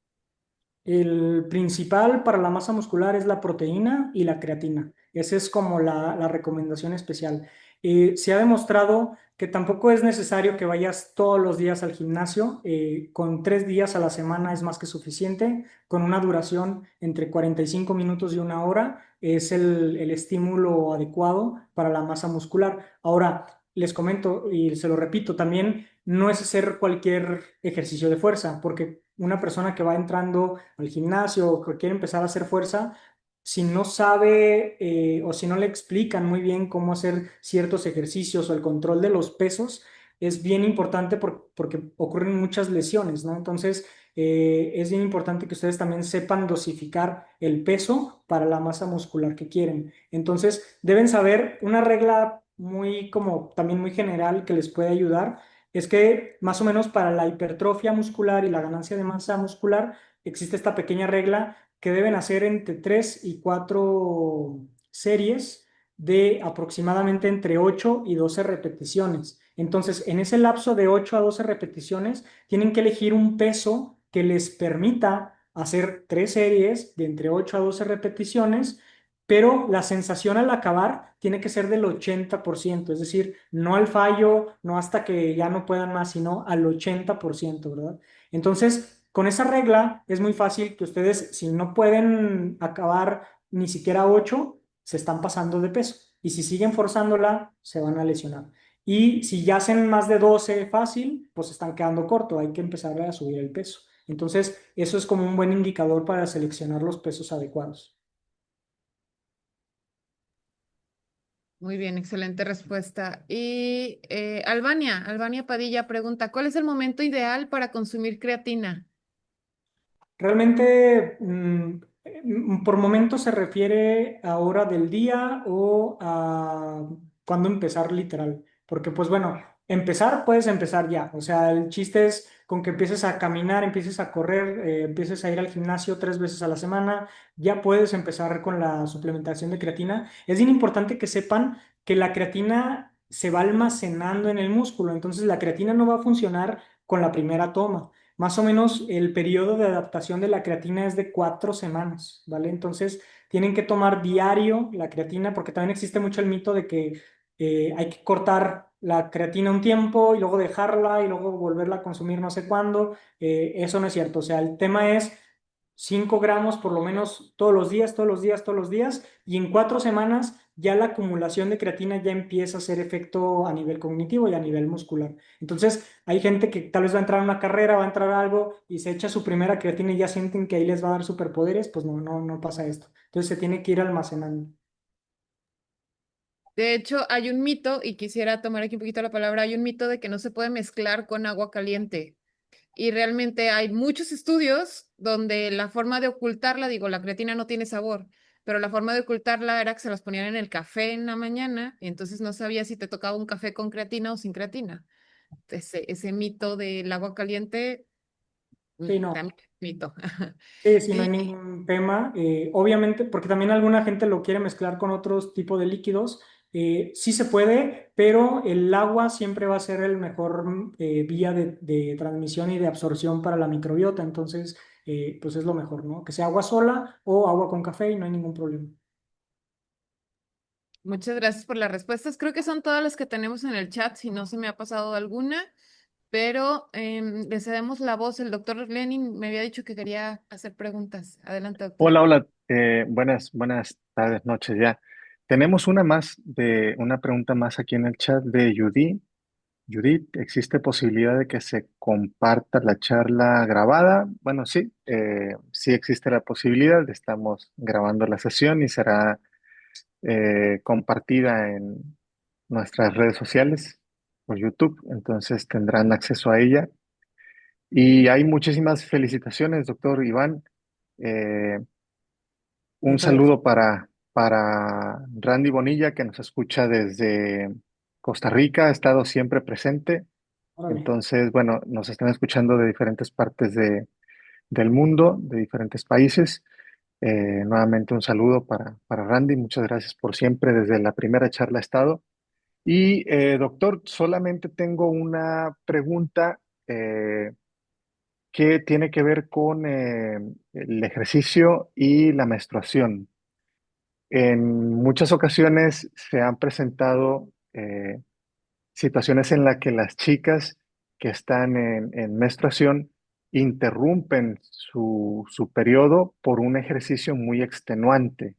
Speaker 2: El principal para la masa muscular es la proteína y la creatina. Esa es como la recomendación especial. Se ha demostrado que tampoco es necesario que vayas todos los días al gimnasio. Con 3 días a la semana es más que suficiente. Con una duración entre 45 minutos y una hora es el estímulo adecuado para la masa muscular. Ahora, les comento y se lo repito, también no es hacer cualquier ejercicio de fuerza, porque una persona que va entrando al gimnasio o que quiere empezar a hacer fuerza, si no sabe o si no le explican muy bien cómo hacer ciertos ejercicios o el control de los pesos, es bien importante porque ocurren muchas lesiones, ¿no? Entonces, es bien importante que ustedes también sepan dosificar el peso para la masa muscular que quieren. Entonces, deben saber una regla muy como también muy general que les puede ayudar es que más o menos para la hipertrofia muscular y la ganancia de masa muscular existe esta pequeña regla que deben hacer entre 3 y 4 series de aproximadamente entre 8 y 12 repeticiones. Entonces, en ese lapso de 8 a 12 repeticiones, tienen que elegir un peso que les permita hacer 3 series de entre 8 a 12 repeticiones, pero la sensación al acabar tiene que ser del 80%, es decir, no al fallo, no hasta que ya no puedan más, sino al 80%, ¿verdad? Entonces, con esa regla es muy fácil que ustedes, si no pueden acabar ni siquiera 8, se están pasando de peso. Y si siguen forzándola, se van a lesionar. Y si ya hacen más de 12 fácil, pues se están quedando corto, hay que empezar a subir el peso. Entonces, eso es como un buen indicador para seleccionar los pesos adecuados.
Speaker 1: Muy bien, excelente respuesta. Y Albania Padilla pregunta, ¿cuál es el momento ideal para consumir creatina?
Speaker 2: Realmente, por momento se refiere a hora del día o a cuándo empezar literal. Porque, pues bueno, empezar puedes empezar ya. O sea, el chiste es con que empieces a caminar, empieces a correr, empieces a ir al gimnasio 3 veces a la semana, ya puedes empezar con la suplementación de creatina. Es bien importante que sepan que la creatina se va almacenando en el músculo. Entonces, la creatina no va a funcionar con la primera toma. Más o menos el periodo de adaptación de la creatina es de 4 semanas, ¿vale? Entonces tienen que tomar diario la creatina porque también existe mucho el mito de que hay que cortar la creatina un tiempo y luego dejarla y luego volverla a consumir no sé cuándo. Eso no es cierto. O sea, el tema es 5 gramos por lo menos todos los días, todos los días, todos los días, y en 4 semanas ya la acumulación de creatina ya empieza a hacer efecto a nivel cognitivo y a nivel muscular. Entonces, hay gente que tal vez va a entrar a una carrera, va a entrar a algo y se echa su primera creatina y ya sienten que ahí les va a dar superpoderes, pues no, no, no pasa esto. Entonces se tiene que ir almacenando.
Speaker 1: De hecho, hay un mito, y quisiera tomar aquí un poquito la palabra, hay un mito de que no se puede mezclar con agua caliente. Y realmente hay muchos estudios donde la forma de ocultarla, digo, la creatina no tiene sabor, pero la forma de ocultarla era que se las ponían en el café en la mañana y entonces no sabía si te tocaba un café con creatina o sin creatina. Ese mito del agua caliente,
Speaker 2: Sí, no.
Speaker 1: también es mito.
Speaker 2: Sí, sí, no hay
Speaker 1: Y
Speaker 2: ningún tema. Obviamente, porque también alguna gente lo quiere mezclar con otros tipos de líquidos. Sí se puede, pero el agua siempre va a ser el mejor vía de transmisión y de absorción para la microbiota. Entonces, pues es lo mejor, ¿no? Que sea agua sola o agua con café y no hay ningún problema.
Speaker 1: muchas gracias por las respuestas. Creo que son todas las que tenemos en el chat, si no se me ha pasado alguna, pero le cedemos la voz. El doctor Lenin me había dicho que quería hacer preguntas. Adelante, doctor.
Speaker 3: Hola, hola, buenas tardes, noches ya. Tenemos una pregunta más aquí en el chat de Judith. Judith, ¿existe posibilidad de que se comparta la charla grabada? Bueno, sí, sí existe la posibilidad. Estamos grabando la sesión y será compartida en nuestras redes sociales por YouTube, entonces tendrán acceso a ella. Y hay muchísimas felicitaciones, doctor Iván. Eh, Un
Speaker 2: Muchas gracias.
Speaker 3: saludo para Randy Bonilla, que nos escucha desde Costa Rica, ha estado siempre presente.
Speaker 2: Órale.
Speaker 3: Entonces, bueno, nos están escuchando de diferentes partes del mundo, de diferentes países. Nuevamente un saludo para Randy. Muchas gracias por siempre, desde la primera charla ha estado. Y, doctor, solamente tengo una pregunta que tiene que ver con el ejercicio y la menstruación. En muchas ocasiones se han presentado situaciones en las que las chicas que están en menstruación interrumpen su periodo por un ejercicio muy extenuante,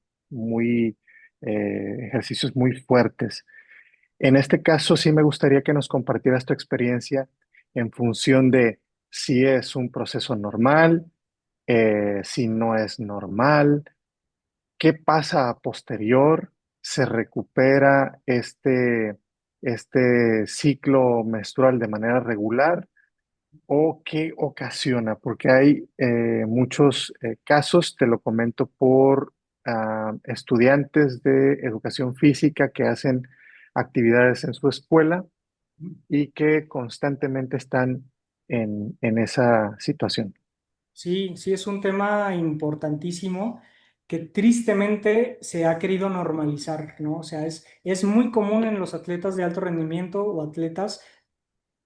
Speaker 3: ejercicios muy fuertes. En este caso, sí me gustaría que nos compartieras tu experiencia en función de si es un proceso normal, si no es normal. ¿Qué pasa a posterior? ¿Se recupera este ciclo menstrual de manera regular? ¿O qué ocasiona? Porque hay muchos casos, te lo comento por estudiantes de educación física que hacen actividades en su escuela y que constantemente están en esa situación.
Speaker 2: Sí, sí, es un tema importantísimo que tristemente se ha querido normalizar, ¿no? O sea, es muy común en los atletas de alto rendimiento o atletas,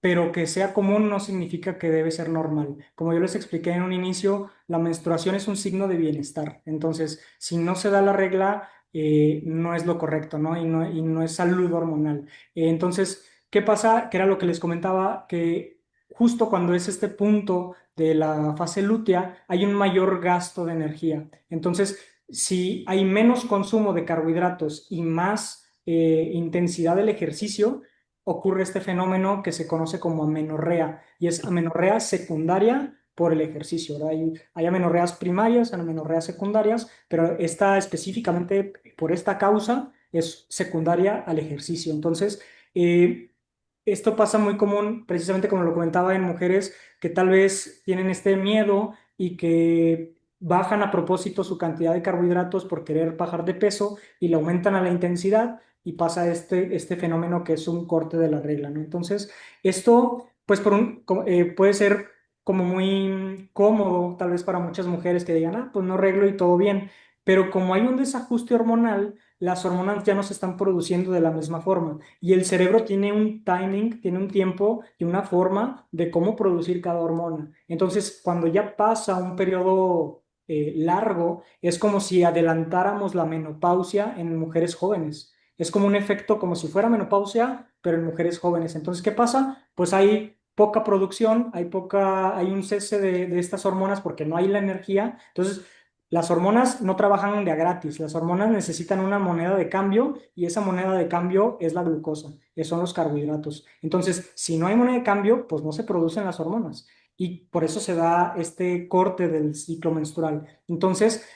Speaker 2: pero que sea común no significa que debe ser normal. Como yo les expliqué en un inicio, la menstruación es un signo de bienestar. Entonces, si no se da la regla, no es lo correcto, ¿no? Y no es salud hormonal. Entonces, ¿qué pasa? Que era lo que les comentaba, que justo cuando es este punto de la fase lútea, hay un mayor gasto de energía. Entonces, si hay menos consumo de carbohidratos y más intensidad del ejercicio, ocurre este fenómeno que se conoce como amenorrea y es amenorrea secundaria por el ejercicio, ¿verdad? Hay amenorreas primarias, amenorreas secundarias, pero esta específicamente por esta causa es secundaria al ejercicio. Entonces, esto pasa muy común, precisamente como lo comentaba, en mujeres que tal vez tienen este miedo y que bajan a propósito su cantidad de carbohidratos por querer bajar de peso y le aumentan a la intensidad y pasa este fenómeno que es un corte de la regla, ¿no? Entonces, esto, pues, puede ser como muy cómodo, tal vez para muchas mujeres que digan, pues no arreglo y todo bien, pero como hay un desajuste hormonal, las hormonas ya no se están produciendo de la misma forma y el cerebro tiene un timing, tiene un tiempo y una forma de cómo producir cada hormona. Entonces, cuando ya pasa un periodo largo, es como si adelantáramos la menopausia en mujeres jóvenes. Es como un efecto como si fuera menopausia, pero en mujeres jóvenes. Entonces, ¿qué pasa? Pues hay poca producción, hay un cese de estas hormonas porque no hay la energía. Entonces, las hormonas no trabajan de a gratis, las hormonas necesitan una moneda de cambio y esa moneda de cambio es la glucosa, que son los carbohidratos. Entonces, si no hay moneda de cambio, pues no se producen las hormonas y por eso se da este corte del ciclo menstrual. Entonces,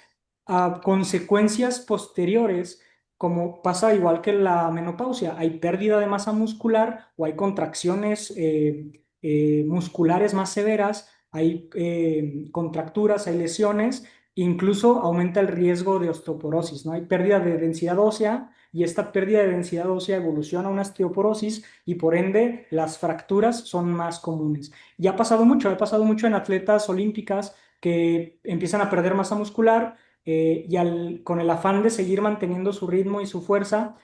Speaker 2: a consecuencias posteriores, como pasa igual que la menopausia, hay pérdida de masa muscular o hay contracciones musculares más severas, hay contracturas, hay lesiones, incluso aumenta el riesgo de osteoporosis, ¿no? Hay pérdida de densidad ósea y esta pérdida de densidad ósea evoluciona a una osteoporosis y por ende las fracturas son más comunes. Y ha pasado mucho en atletas olímpicas que empiezan a perder masa muscular con el afán de seguir manteniendo su ritmo y su fuerza,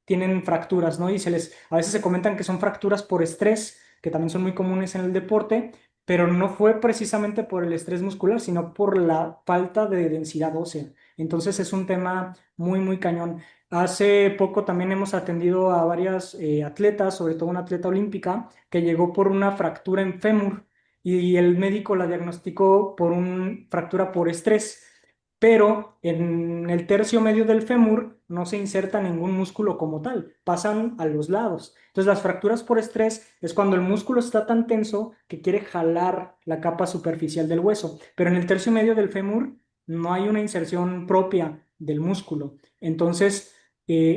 Speaker 2: tienen fracturas, ¿no? Y a veces se comentan que son fracturas por estrés, que también son muy comunes en el deporte, pero no fue precisamente por el estrés muscular, sino por la falta de densidad ósea. Entonces es un tema muy, muy cañón. Hace poco también hemos atendido a varias atletas, sobre todo una atleta olímpica, que llegó por una fractura en fémur y el médico la diagnosticó por una fractura por estrés, pero en el tercio medio del fémur no se inserta ningún músculo como tal, pasan a los lados. Entonces las fracturas por estrés es cuando el músculo está tan tenso que quiere jalar la capa superficial del hueso, pero en el tercio medio del fémur no hay una inserción propia del músculo. Entonces,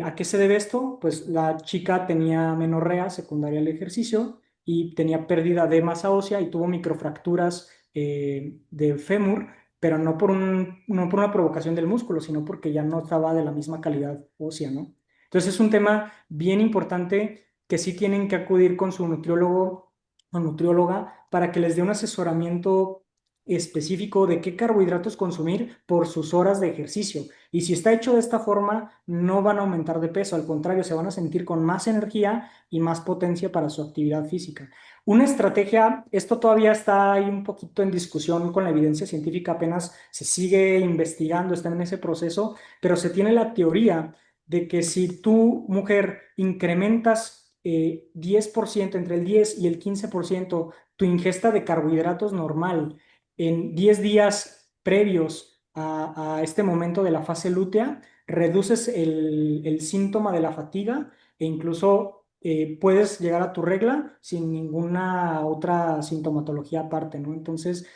Speaker 2: ¿a qué se debe esto? Pues la chica tenía menorrea secundaria al ejercicio y tenía pérdida de masa ósea y tuvo microfracturas de fémur, pero no por una provocación del músculo, sino porque ya no estaba de la misma calidad ósea, ¿no? Entonces es un tema bien importante que sí tienen que acudir con su nutriólogo o nutrióloga para que les dé un asesoramiento específico de qué carbohidratos consumir por sus horas de ejercicio. Y si está hecho de esta forma, no van a aumentar de peso, al contrario, se van a sentir con más energía y más potencia para su actividad física. Una estrategia, esto todavía está ahí un poquito en discusión con la evidencia científica, apenas se sigue investigando, está en ese proceso, pero se tiene la teoría de que si tú, mujer, incrementas 10%, entre el 10 y el 15%, tu ingesta de carbohidratos normal en 10 días previos a este momento de la fase lútea, reduces el síntoma de la fatiga e incluso puedes llegar a tu regla sin ninguna otra sintomatología aparte, ¿no? Entonces,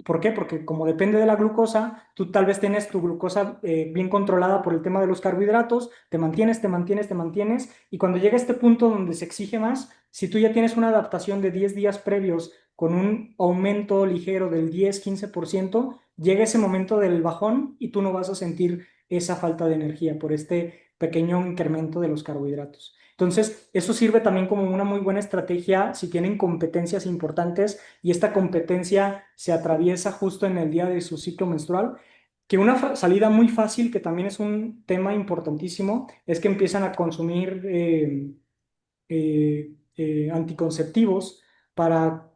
Speaker 2: ¿por qué? Porque como depende de la glucosa, tú tal vez tienes tu glucosa bien controlada por el tema de los carbohidratos, te mantienes, te mantienes, te mantienes, y cuando llega este punto donde se exige más, si tú ya tienes una adaptación de 10 días previos con un aumento ligero del 10-15%, llega ese momento del bajón y tú no vas a sentir esa falta de energía por este pequeño incremento de los carbohidratos. Entonces, eso sirve también como una muy buena estrategia si tienen competencias importantes y esta competencia se atraviesa justo en el día de su ciclo menstrual, que una salida muy fácil, que también es un tema importantísimo, es que empiezan a consumir anticonceptivos para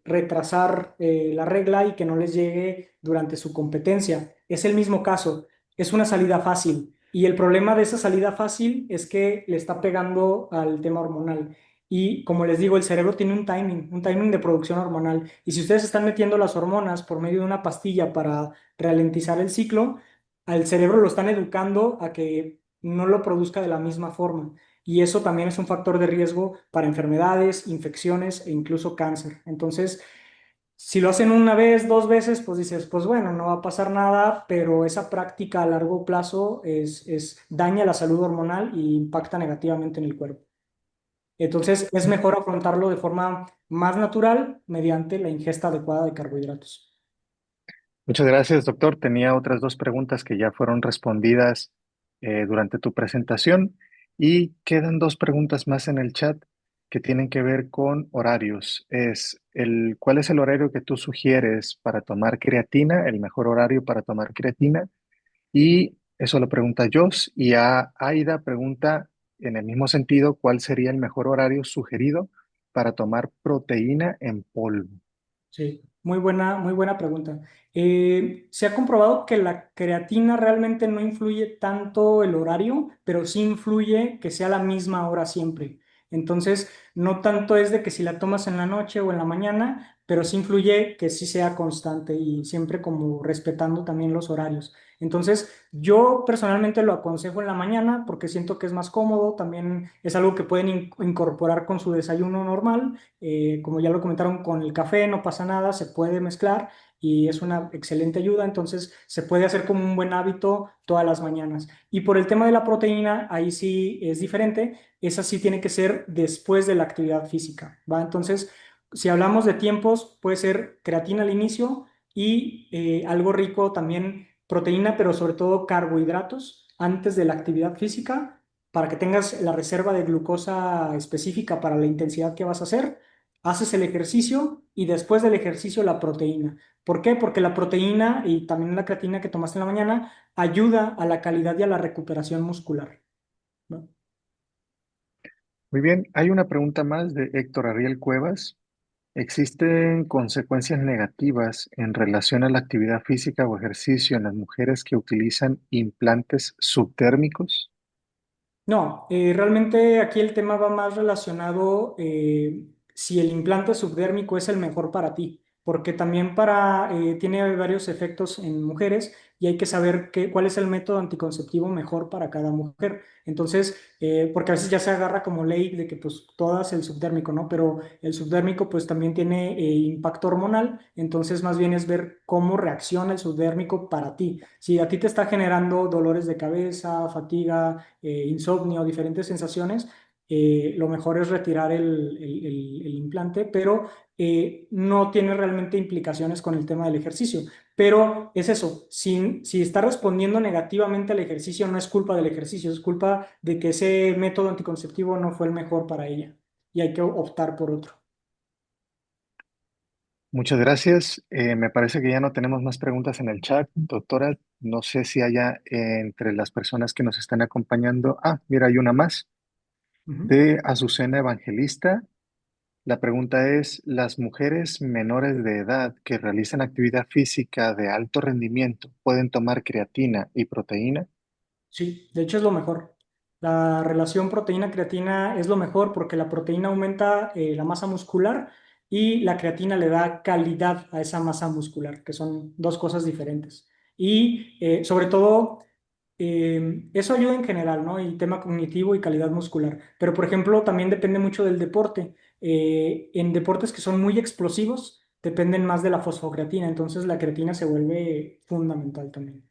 Speaker 2: retrasar la regla y que no les llegue durante su competencia. Es el mismo caso, es una salida fácil. Y el problema de esa salida fácil es que le está pegando al tema hormonal. Y como les digo, el cerebro tiene un timing de producción hormonal. Y si ustedes están metiendo las hormonas por medio de una pastilla para ralentizar el ciclo, al cerebro lo están educando a que no lo produzca de la misma forma y eso también es un factor de riesgo para enfermedades, infecciones e incluso cáncer. Entonces, si lo hacen una vez, dos veces, pues dices, pues bueno, no va a pasar nada, pero esa práctica a largo plazo daña la salud hormonal y impacta negativamente en el cuerpo. Entonces, es mejor afrontarlo de forma más natural mediante la ingesta adecuada de carbohidratos.
Speaker 3: Muchas gracias, doctor. Tenía otras dos preguntas que ya fueron respondidas durante tu presentación y quedan dos preguntas más en el chat que tienen que ver con horarios. ¿Cuál es el horario que tú sugieres para tomar creatina, el mejor horario para tomar creatina? Y eso lo pregunta Jos y a Aida pregunta en el mismo sentido, ¿cuál sería el mejor horario sugerido para tomar proteína en polvo?
Speaker 2: Sí, muy buena pregunta. Se ha comprobado que la creatina realmente no influye tanto el horario, pero sí influye que sea la misma hora siempre. Entonces, no tanto es de que si la tomas en la noche o en la mañana, pero sí influye que sí sea constante y siempre como respetando también los horarios. Entonces, yo personalmente lo aconsejo en la mañana porque siento que es más cómodo, también es algo que pueden incorporar con su desayuno normal. Como ya lo comentaron, con el café no pasa nada, se puede mezclar y es una excelente ayuda, entonces se puede hacer como un buen hábito todas las mañanas. Y por el tema de la proteína, ahí sí es diferente, esa sí tiene que ser después de la actividad física, ¿va? Entonces, si hablamos de tiempos, puede ser creatina al inicio y algo rico también, proteína, pero sobre todo carbohidratos antes de la actividad física para que tengas la reserva de glucosa específica para la intensidad que vas a hacer. Haces el ejercicio y después del ejercicio la proteína. ¿Por qué? Porque la proteína y también la creatina que tomaste en la mañana ayuda a la calidad y a la recuperación muscular, ¿no?
Speaker 3: Muy bien, hay una pregunta más de Héctor Ariel Cuevas. ¿Existen consecuencias negativas en relación a la actividad física o ejercicio en las mujeres que utilizan implantes subtérmicos?
Speaker 2: No, realmente aquí el tema va más relacionado si el implante subdérmico es el mejor para ti, porque también tiene varios efectos en mujeres y hay que saber cuál es el método anticonceptivo mejor para cada mujer. Entonces, porque a veces ya se agarra como ley de que pues todas el subdérmico, ¿no? Pero el subdérmico pues también tiene impacto hormonal, entonces más bien es ver cómo reacciona el subdérmico para ti. Si a ti te está generando dolores de cabeza, fatiga, insomnio, diferentes sensaciones, lo mejor es retirar el implante, pero no tiene realmente implicaciones con el tema del ejercicio. Pero es eso, si está respondiendo negativamente al ejercicio, no es culpa del ejercicio, es culpa de que ese método anticonceptivo no fue el mejor para ella y hay que optar por otro.
Speaker 3: Muchas gracias. Me parece que ya no tenemos más preguntas en el chat. Doctora, no sé si haya entre las personas que nos están acompañando. Ah, mira, hay una más
Speaker 2: Ujú.
Speaker 3: de Azucena Evangelista. La pregunta es, ¿las mujeres menores de edad que realizan actividad física de alto rendimiento pueden tomar creatina y proteína?
Speaker 2: Sí, de hecho es lo mejor. La relación proteína-creatina es lo mejor porque la proteína aumenta la masa muscular y la creatina le da calidad a esa masa muscular, que son dos cosas diferentes. Y sobre todo, eso ayuda en general, ¿no? Y tema cognitivo y calidad muscular. Pero, por ejemplo, también depende mucho del deporte. En deportes que son muy explosivos, dependen más de la fosfocreatina, entonces la creatina se vuelve fundamental también.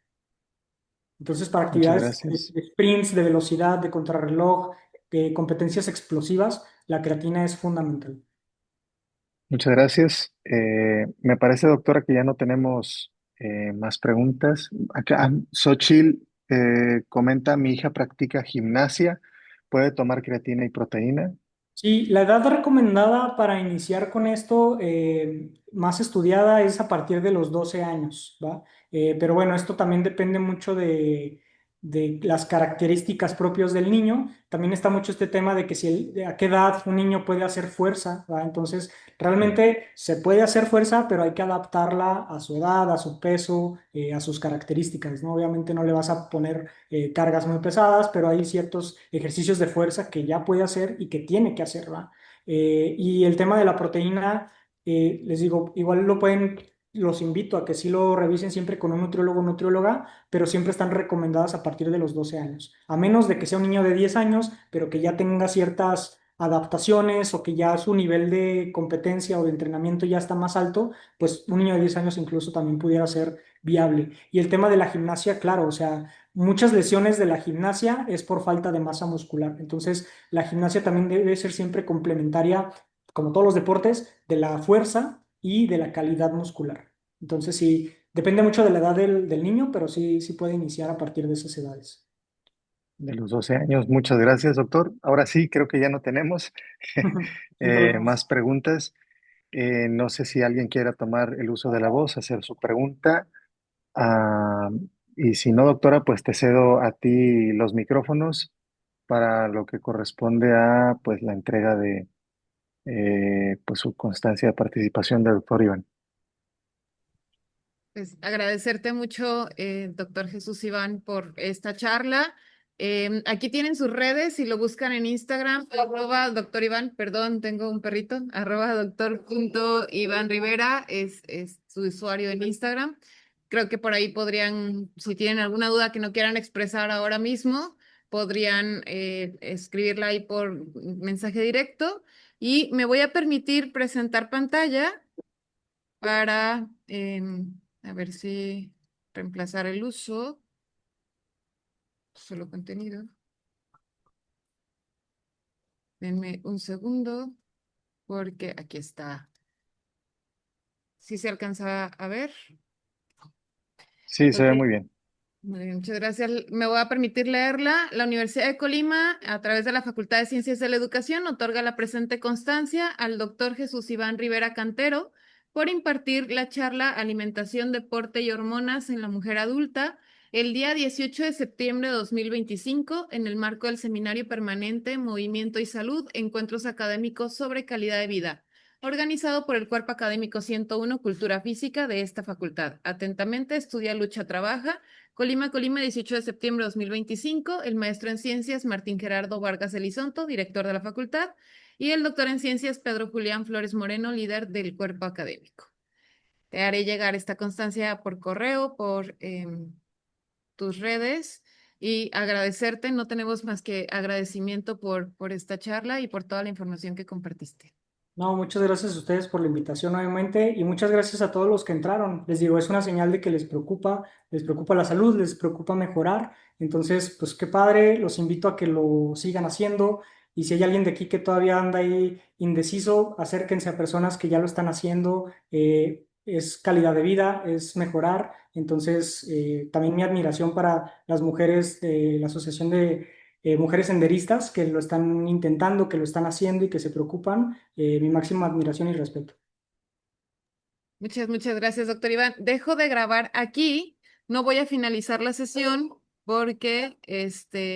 Speaker 2: Entonces, para
Speaker 3: Muchas
Speaker 2: actividades
Speaker 3: gracias.
Speaker 2: de sprints, de velocidad, de contrarreloj, de competencias explosivas, la creatina es fundamental.
Speaker 3: Muchas gracias. Me parece, doctora, que ya no tenemos más preguntas. Acá, Xochitl comenta, mi hija practica gimnasia, ¿puede tomar creatina y proteína?
Speaker 2: Sí, la edad recomendada para iniciar con esto, más estudiada, es a partir de los 12 años, ¿va? Pero bueno, esto también depende mucho de las características propias del niño. También está mucho este tema de que a qué edad un niño puede hacer fuerza, ¿va? Entonces,
Speaker 3: Sí.
Speaker 2: realmente se puede hacer fuerza, pero hay que adaptarla a su edad, a su peso, a sus características, ¿no? Obviamente no le vas a poner cargas muy pesadas, pero hay ciertos ejercicios de fuerza que ya puede hacer y que tiene que hacer, ¿va? Y el tema de la proteína, les digo, igual los invito a que sí lo revisen siempre con un nutriólogo o nutrióloga, pero siempre están recomendadas a partir de los 12 años, a menos de que sea un niño de 10 años, pero que ya tenga ciertas adaptaciones o que ya su nivel de competencia o de entrenamiento ya está más alto, pues un niño de 10 años incluso también pudiera ser viable. Y el tema de la gimnasia, claro, o sea, muchas lesiones de la gimnasia es por falta de masa muscular. Entonces, la gimnasia también debe ser siempre complementaria, como todos los deportes, de la fuerza y de la calidad muscular. Entonces, sí, Depende mucho de la edad del niño, pero sí puede iniciar a partir de esas edades.
Speaker 3: De los 12 años. Muchas gracias, doctor. Ahora sí, creo que ya no tenemos
Speaker 2: Sin problemas.
Speaker 3: más preguntas. No sé si alguien quiera tomar el uso de la voz, hacer su pregunta. Ah, y si no, doctora, pues te cedo a ti los micrófonos para lo que corresponde a pues la entrega de pues su constancia de participación del doctor Iván.
Speaker 1: Pues agradecerte mucho, doctor Jesús Iván, por esta charla. Aquí tienen sus redes, si lo buscan en Instagram, arroba doctor Iván, perdón, tengo un perrito, arroba doctor punto Iván Rivera, es su usuario en Instagram. Creo que por ahí podrían, si tienen alguna duda que no quieran expresar ahora mismo, podrían escribirla ahí por mensaje directo. Y me voy a permitir presentar pantalla para, a ver si reemplazar el uso, solo contenido. Denme un segundo, porque aquí está. ¿Sí se alcanza a ver?
Speaker 3: Sí, se
Speaker 1: Ok.
Speaker 3: ve muy bien.
Speaker 1: Muy bien, muchas gracias. Me voy a permitir leerla. La Universidad de Colima, a través de la Facultad de Ciencias de la Educación, otorga la presente constancia al doctor Jesús Iván Rivera Cantero por impartir la charla Alimentación, Deporte y Hormonas en la Mujer Adulta el día 18 de septiembre de 2025 en el marco del Seminario Permanente Movimiento y Salud, Encuentros Académicos sobre Calidad de Vida, organizado por el Cuerpo Académico 101 Cultura Física de esta facultad. Atentamente, estudia, lucha, trabaja. Colima, Colima, 18 de septiembre de 2025, el maestro en ciencias Martín Gerardo Vargas Elizondo, director de la facultad, y el doctor en ciencias Pedro Julián Flores Moreno, líder del cuerpo académico. Te haré llegar esta constancia por correo, por tus redes y agradecerte. No tenemos más que agradecimiento por esta charla y por toda la información que compartiste.
Speaker 2: No, muchas gracias a ustedes por la invitación nuevamente y muchas gracias a todos los que entraron. Les digo, es una señal de que les preocupa la salud, les preocupa mejorar. Entonces, pues qué padre, los invito a que lo sigan haciendo y si hay alguien de aquí que todavía anda ahí indeciso, acérquense a personas que ya lo están haciendo. Es calidad de vida, es mejorar. Entonces, también mi admiración para las mujeres de la Asociación de mujeres senderistas que lo están intentando, que lo están haciendo y que se preocupan. Mi máxima admiración y respeto.
Speaker 1: Muchas gracias, doctor Iván. Dejo de grabar aquí. No voy a finalizar la sesión porque